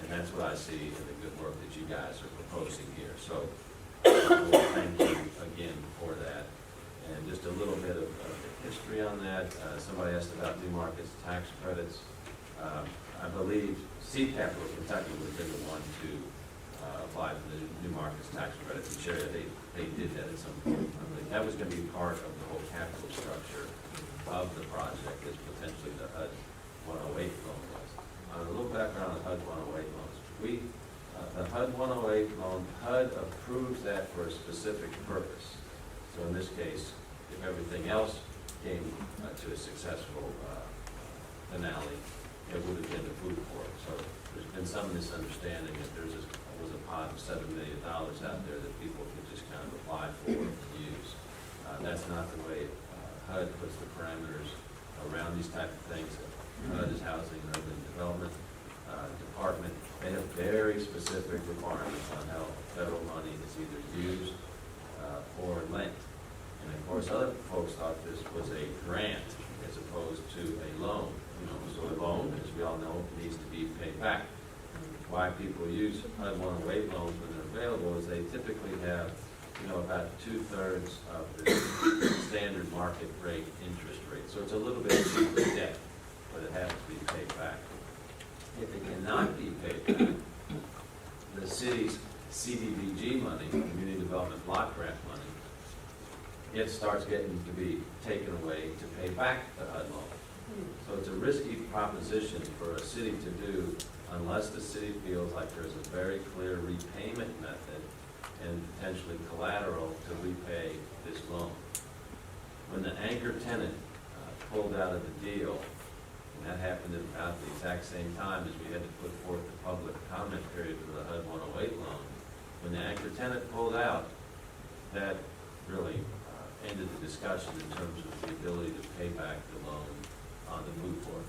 And that's what I see in the good work that you guys are proposing here. So, thank you again for that. And just a little bit of history on that. Somebody asked about New Markets tax credits. I believe Seed Capital of Kentucky would have been the one to apply for the New Markets tax credit. And sure, they did that at some point. I believe that was going to be part of the whole capital structure of the project, as potentially the HUD 108 loan was. A little background on HUD 108 loans. The HUD 108 loan, HUD approves that for a specific purpose. So in this case, if everything else came to a successful finale, it would have been the food court. So there's been some misunderstanding that was a pot of $7 million out there that people could just kind of apply for and use. That's not the way HUD puts the parameters around these type of things. HUD is Housing and Urban Development Department. They have very specific requirements on how federal money is either used or lent. And of course, other folks thought this was a grant as opposed to a loan. So a loan, as we all know, needs to be paid back. Why people use HUD 108 loans when they're available is they typically have, about 2/3 of the standard market rate interest rate. So it's a little bit cheaper debt, but it has to be paid back. If it cannot be paid back, the city's CDBG money, Community Development Block Grant money, it starts getting to be taken away to pay back the HUD loan. So it's a risky proposition for a city to do unless the city feels like there's a very clear repayment method and potentially collateral to repay this loan. When the anchor tenant pulled out of the deal, and that happened at about the exact same time as we had to put forth the public comment period for the HUD 108 loan, when the anchor tenant pulled out, that really ended the discussion in terms of the ability to pay back the loan on the food court.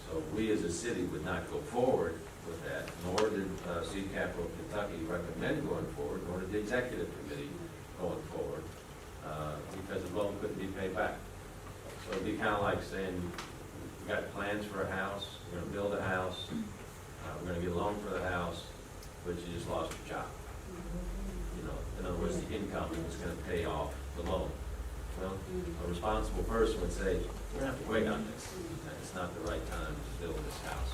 So we as a city would not go forward with that, nor did Seed Capital of Kentucky recommend going forward, nor did the executive committee going forward, because the loan couldn't be paid back. So it'd be kind of like saying, we've got plans for a house, we're going to build a house, we're going to get a loan for the house, but you just lost your job. In other words, the income is going to pay off the loan. Well, a responsible person would say, we're going to have to wait on this. It's not the right time to build this house.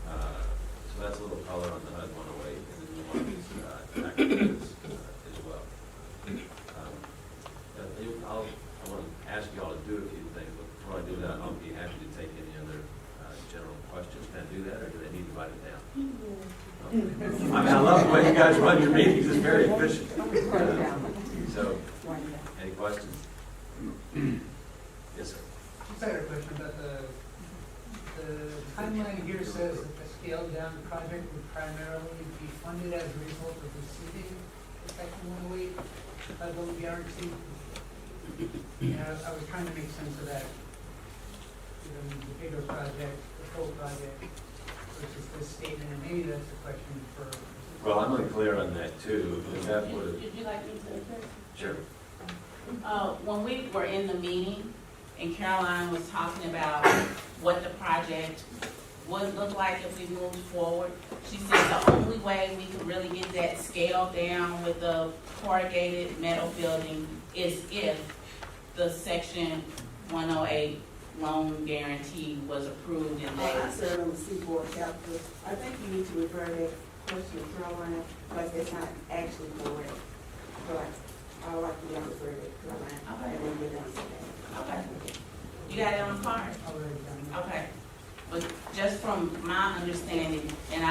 So that's a little color on the HUD 108 and the New Markets tax credits as well. I want to ask you all to do a few things, but before I do that, I'll be happy to take any other general questions. Can I do that, or do they need to write it down? Okay. I love the way you guys run your meetings. It's very efficient. So, any questions? Yes, sir. Just had a question about the timeline here says that the scaled down project would primarily be funded as a result of receiving the Section 108 loan guarantee. I was trying to make sense of that. The bigger project, the full project, versus this statement, and maybe that's a question for. Well, I'm unclear on that too. That would. Would you like me to address? Sure. When we were in the meeting and Caroline was talking about what the project would look like if we moved forward. She said the only way we could really get that scaled down with the corrugated metal building is if the section 108 loan guarantee was approved and I that. serve on the Seaboard Capital. I think you need to refer that question to Caroline, because it's not actually correct. But I would like to be able to refer that to Caroline, Okay. and then get answer that. Okay. You got it on the card? Already done. Okay. But just from my understanding, and I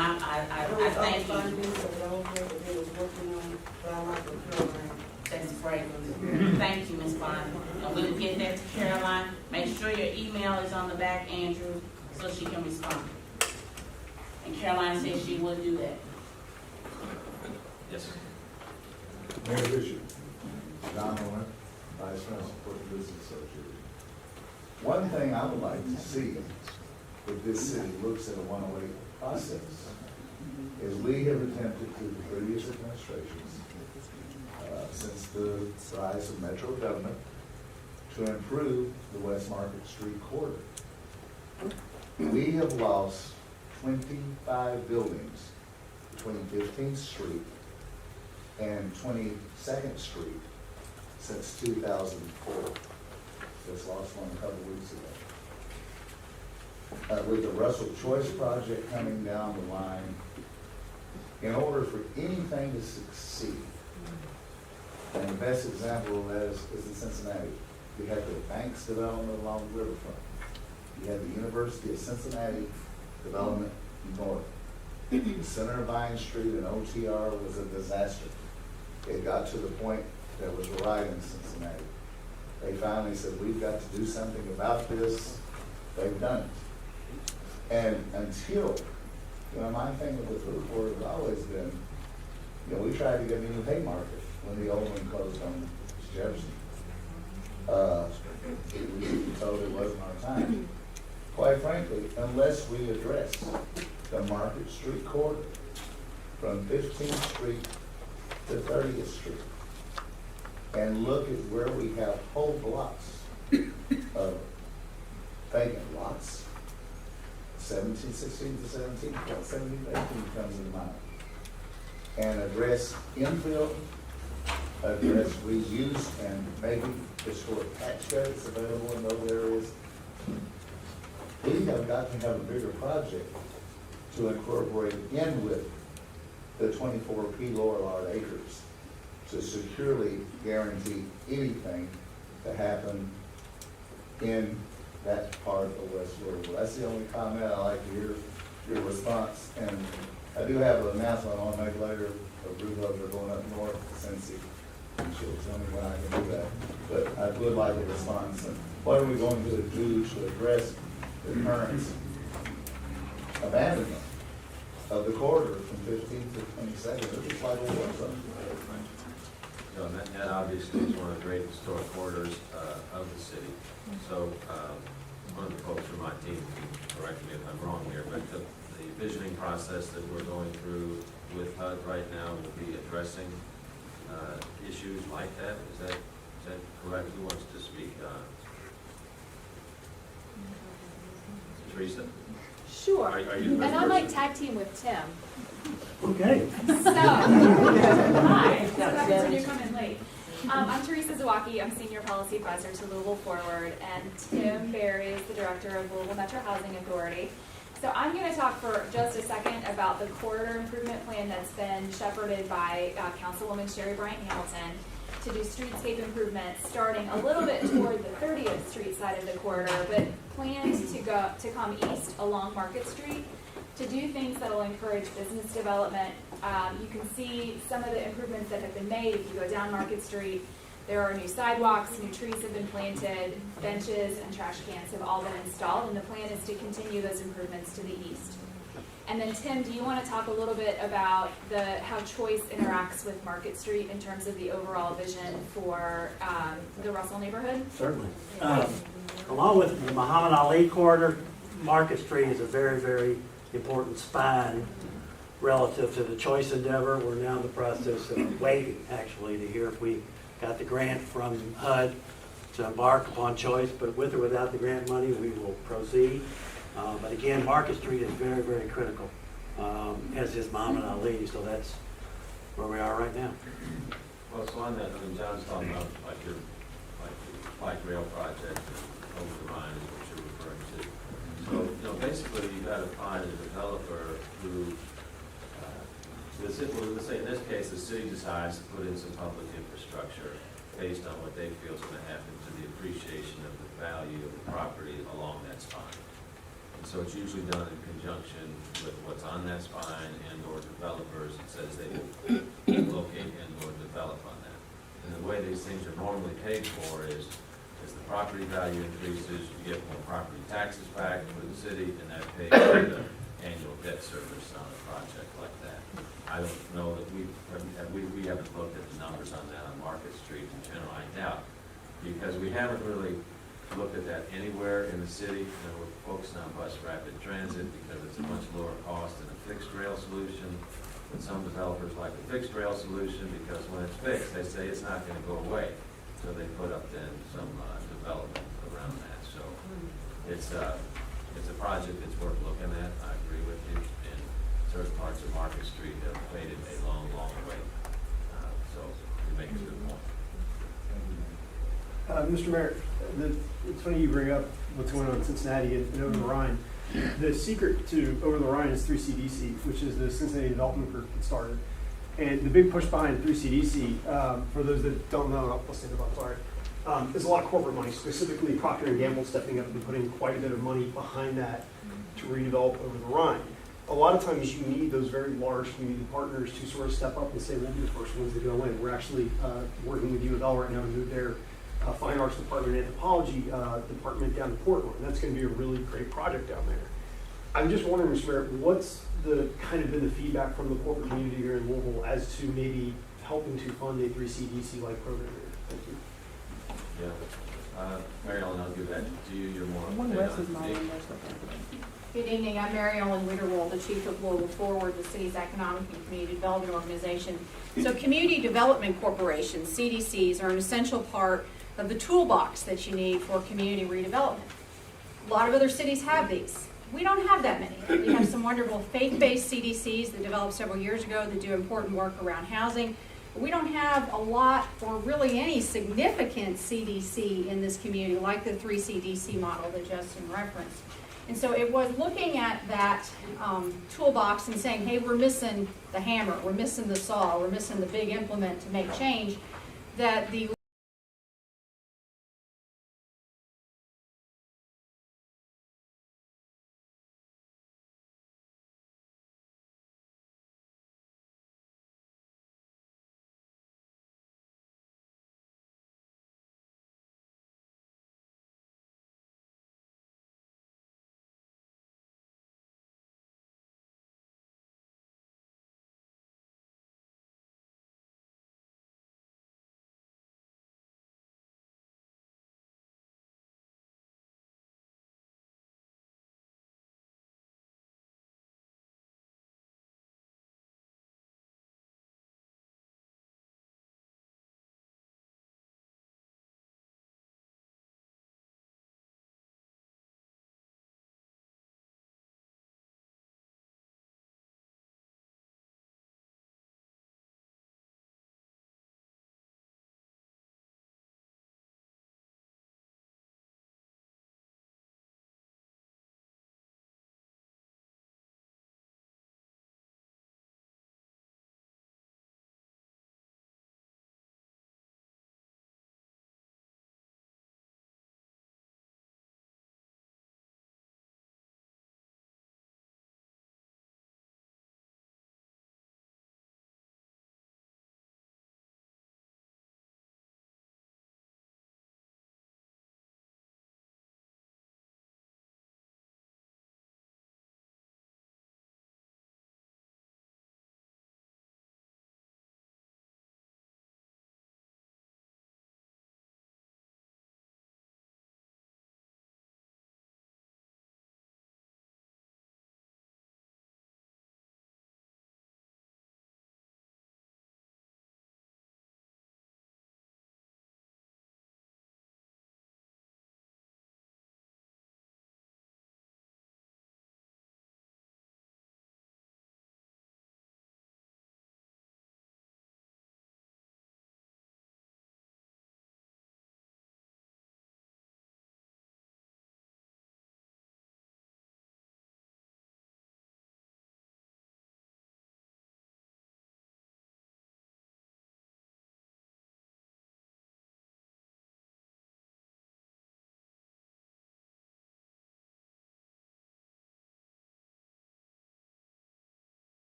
There was thank other you. funding that they was working on, but I like the Caroline. That's great. Thank you, Ms. Bonnie. And we'll get that to Caroline. Make sure your email is on the back, Andrew, so she can respond. And Caroline said she would do that. Yes. Mayor Bishop, Don Owen, Vice President for the Business Association. One thing I would like to see if this city looks at a 108 process is we have attempted through the previous administrations, since the rise of metro government, to improve the West Market Street corridor. We have lost 25 buildings between 15th Street and 22nd Street since 2004. Just lost one a couple weeks ago. With the Russell Choice project coming down the line, in order for anything to succeed, and the best example of that is in Cincinnati. You have the banks development along the riverfront. You have the University of Cincinnati development north. The center of Vine Street and OTR was a disaster. It got to the point that was right in Cincinnati. They finally said, we've got to do something about this. They've done it. And until, my thing with the food court has always been, we tried to get a new Haymarket when the old one closed on Jefferson. We were told it wasn't our time. Quite frankly, unless we address the Market Street corridor from 15th Street to 30th Street and look at where we have whole blocks of vacant lots, 1716 to 1718 comes in mind, and address infill, address reuse, and maybe historic tax credits available in those areas. We have got to have a bigger project to incorporate in with the 24 P Lorillard acres to securely guarantee anything to happen in that part of West Louisville. That's the only comment I'd like to hear your response. And I do have an announcement I'll make later. A group of us are going up north to Cincy. And she'll tell me when I can do that. But I would like a response. And what are we going to do to address the current abandonment of the corridor from 15th to 22nd? It's just like a war zone. And that obviously is one of the great historic corridors of the city. So one of the folks from my team can correct me if I'm wrong here, but the visioning process that we're going through with HUD right now will be addressing issues like that. Is that correct? Who wants to speak? Teresa? Sure. Are you the And I first might person? tag team with Tim. Okay. So, hi. So that's when you come in late. I'm Teresa Zawacki. I'm Senior Policy Advisor to Louisville Forward, and Tim Barry is the Director of Louisville Metro Housing Authority. So I'm going to talk for just a second about the corridor improvement plan that's been shepherded by Councilwoman Sherry Bryant Hamilton to do streetscape improvements starting a little bit toward the 30th Street side of the corridor, but planned to come east along Market Street to do things that will encourage business development. You can see some of the improvements that have been made. If you go down Market Street, there are new sidewalks, new trees have been planted, benches and trash cans have all been installed, and the plan is to continue those improvements to the east. And then Tim, do you want to talk a little bit about how Choice interacts with Market Street in terms of the overall vision for the Russell neighborhood? Certainly. Along with the Muhammad Ali corridor, Market Street is a very, very important spine relative to the Choice endeavor. We're now in the process of waiting, actually, to hear if we got the grant from HUD to embark upon Choice, but with or without the grant money, we will proceed. But again, Market Street is very, very critical, as is Muhammad Ali, so that's where we are right now. Well, so on that, I mean, John's talking about like your light rail project over the Rhine is what you're referring to. So, you know, basically you gotta find a developer who, let's say in this case, the city decides to put in some public infrastructure based on what they feel is gonna happen to the appreciation of the value of the property along that spine. And so it's usually done in conjunction with what's on that spine and/or developers. It says they will locate and/or develop on that. And the way these things are normally paid for is, as the property value increases, you get more property taxes back for the city, and that pays for the annual debt service on a project like that. I don't know that we haven't looked at the numbers on that on Market Street in general, I doubt, because we haven't really looked at that anywhere in the city. You know, we're focusing on bus rapid transit because it's a much lower cost than a fixed rail solution. But some developers like the fixed rail solution because when it's fixed, they say it's not gonna go away. So they put up then some development around that. So it's a project that's worth looking at. I agree with you. And certain parts of Market Street have waited a long, long way. So you make a good point. Mr. Mayor, it's funny you bring up what's going on in Cincinnati and over the Rhine. The secret to over the Rhine is 3CDC, which is the Cincinnati Development Group that started. And the big push behind 3CDC, for those that don't know, I'll say about sorry, is a lot of corporate money, specifically Procter & Gamble stepping up and putting quite a bit of money behind that to redevelop over the Rhine. A lot of times you need those very large community partners to sort of step up and say, we'll be the first ones to go in. We're actually working with U of L right now to move their Fine Arts Department and Anthropology Department down to Portland. That's going to be a really great project down there. I'm just wondering, Mr. Mayor, what's the kind of been the feedback from the corporate community here in Louisville as to maybe helping to fund a 3CDC-like program here? Thank you. Yeah. Mary Ellen, I'll give that to you. You're more. Good evening, I'm Mary Ellen Witterwald, the Chief of Louisville Forward, the city's economic and community development organization. So community development corporations, CDCs, are an essential part of the toolbox that you need for community redevelopment. A lot of other cities have these. We don't have that many. We have some wonderful faith-based CDCs that developed several years ago that do important work around housing. But we don't have a lot or really any significant CDC in this community like the 3CDC model that Justin referenced. And so it was looking at that toolbox and saying, hey, we're missing the hammer, we're missing the saw, we're missing the big implement to make change, that the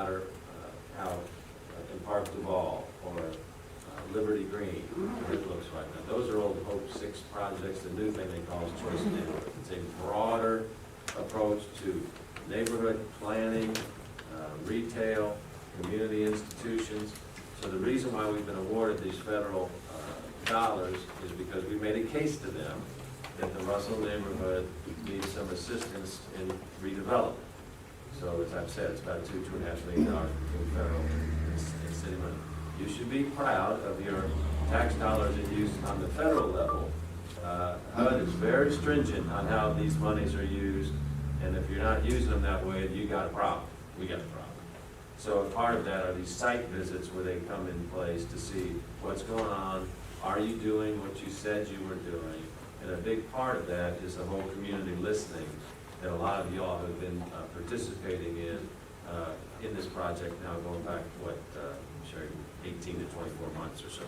matter how in Park Duval or Liberty Green, what it looks like. Now, those are old Hope 6 projects. The new thing they call is Choice Neighborhood. It's a broader approach to neighborhood planning, retail, community institutions. So the reason why we've been awarded these federal dollars is because we made a case to them that the Russell neighborhood needs some assistance in redevelopment. So as I've said, it's about $2.5 million between federal and city money. You should be proud of your tax dollars in use on the federal level. HUD is very stringent on how these monies are used, and if you're not using them that way, you got a problem. We got a problem. So a part of that are these site visits where they come in place to see what's going on. Are you doing what you said you were doing? And a big part of that is the whole community listening that a lot of y'all have been participating in this project now going back, what, Sherry, 18 to 24 months or so.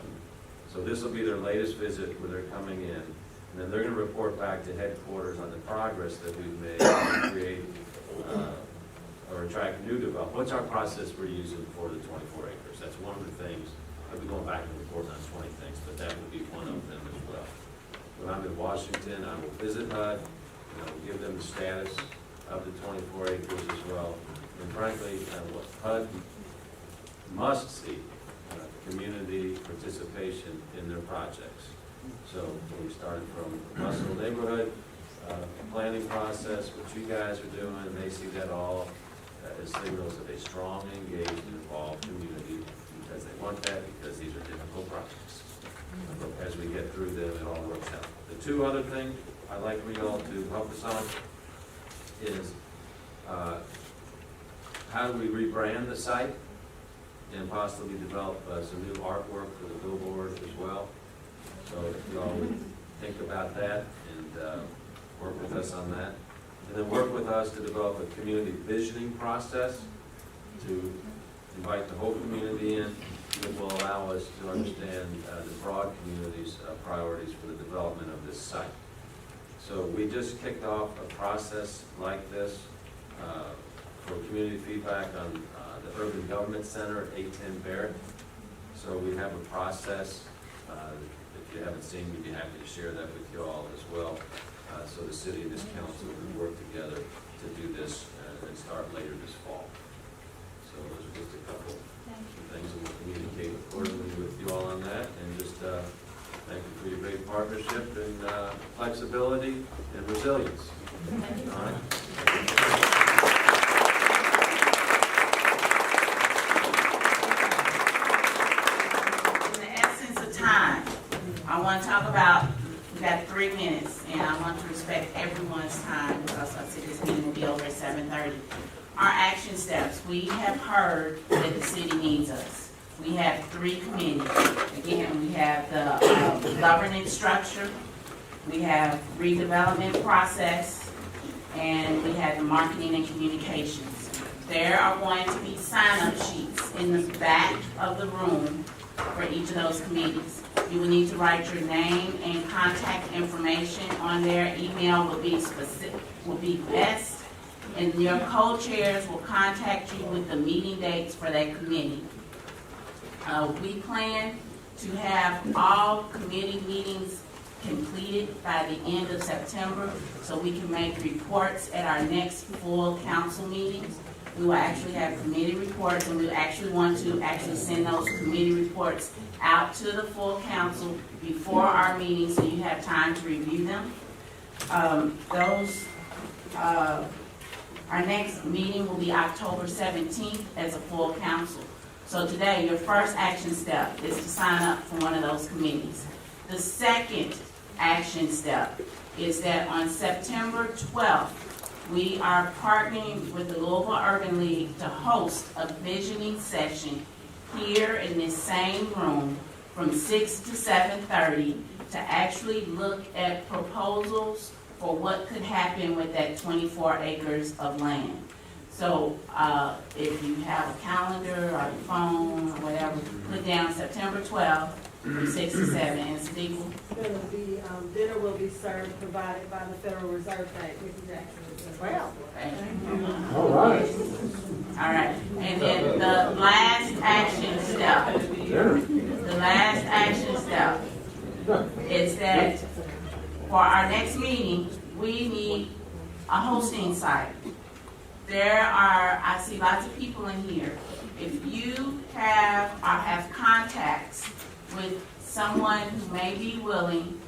So this will be their latest visit where they're coming in, and then they're going to report back to headquarters on the progress that we've made to create or attract new development. What's our process we're using for the 24 acres? That's one of the things. I'll be going back and reporting on 20 things, but that would be one of them as well. When I'm in Washington, I will visit HUD, and I will give them the status of the 24 acres as well. And frankly, what HUD must see community participation in their projects. So we started from the Russell neighborhood planning process, what you guys are doing, and they see that all as signals of a strong, engaged, and involved community, because they want that, because these are difficult projects. But as we get through them, it all works out. The two other things I'd like for you all to help us on is how do we rebrand the site and possibly develop some new artwork for the billboard as well. So if you all would think about that and work with us on that. And then work with us to develop a community visioning process to invite the whole community in that will allow us to understand the broad community's priorities for the development of this site. So we just kicked off a process like this for community feedback on the Urban Government Center at 810 Barrett. So we have a process. If you haven't seen, we'd be happy to share that with you all as well. So the city and this council can work together to do this and start later this fall. So those are just a couple of things that we'll communicate accordingly with you all on that. And just thank you for your great partnership and flexibility and resilience. All right. I want to talk about, we got 3 minutes, and I want to respect everyone's time because I said this meeting will be over at 7:30. Our action steps, we have heard that the city needs us. We have 3 committees. Again, we have the governance structure, we have redevelopment process, and we have the marketing and communications. There are going to be sign-up sheets in the back of the room for each of those committees. You will need to write your name and contact information on there. Email will be specific, will be best, and your co-chairs will contact you with the meeting dates for that committee. We plan to have all committee meetings completed by the end of September so we can make reports at our next full council meetings. We will actually have committee reports, and we actually want to send those committee reports out to the full council before our meeting so you have time to review them. Our next meeting will be October 17th as a full council. So today, your first action step is to sign up for one of those committees. The second action step is that on September 12th, we are partnering with the Louisville Urban League to host a visioning session here in this same room from 6 to 7:30 to actually look at proposals for what could happen with that 24 acres of land. So if you have a calendar or a phone or whatever, put down September 12th from 6 to 7. And Sadiqa? It'll be, dinner will be served, provided by the Federal Reserve Bank, Mickey Jackson. Well, thank you. All right. All right, and then the last action step, is that for our next meeting, we need a hosting site. I see lots of people in here. If you have contacts with someone who may be willing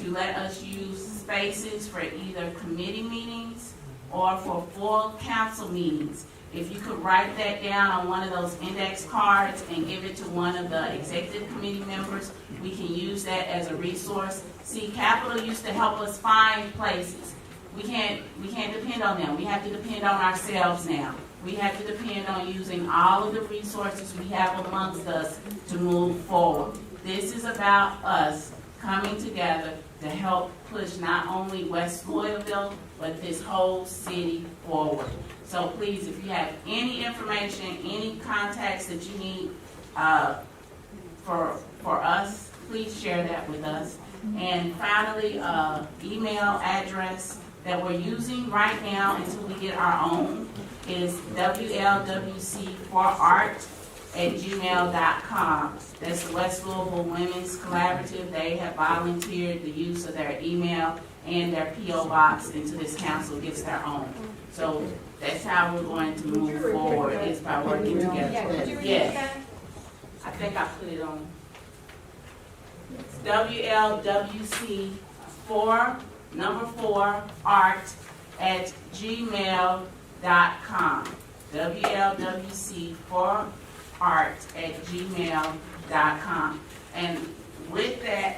to let us use spaces for either committee meetings or for full council meetings, if you could write that down on one of those index cards and give it to one of the executive committee members, we can use that as a resource. See, Capital used to help us find places. We can't depend on them. We have to depend on ourselves now. We have to depend on using all of the resources we have amongst us to move forward. This is about us coming together to help push not only West Louisville, but this whole city forward. So please, if you have any information, any contacts that you need for us, please share that with us. And finally, email address that we're using right now until we get our own is WLWC4art@gmail.com. That's the West Louisville Women's Collaborative. They have volunteered the use of their email and their P.O. box until this council gets their own. So that's how we're going to move forward, is by working together. Yeah, could you repeat Yes. that? I think I put it on. It's WLWC4art@gmail.com. WLWC4art@gmail.com. And with that,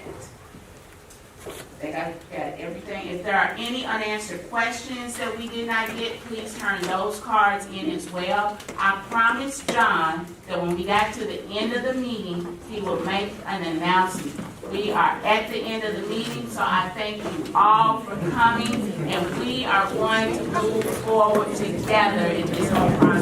I think I've got everything. If there are any unanswered questions that we did not get, please turn those cards in as well. I promised John that when we got to the end of the meeting, he would make an announcement. We are at the end of the meeting, so I thank you all for coming, and we are going to move forward together in this whole process.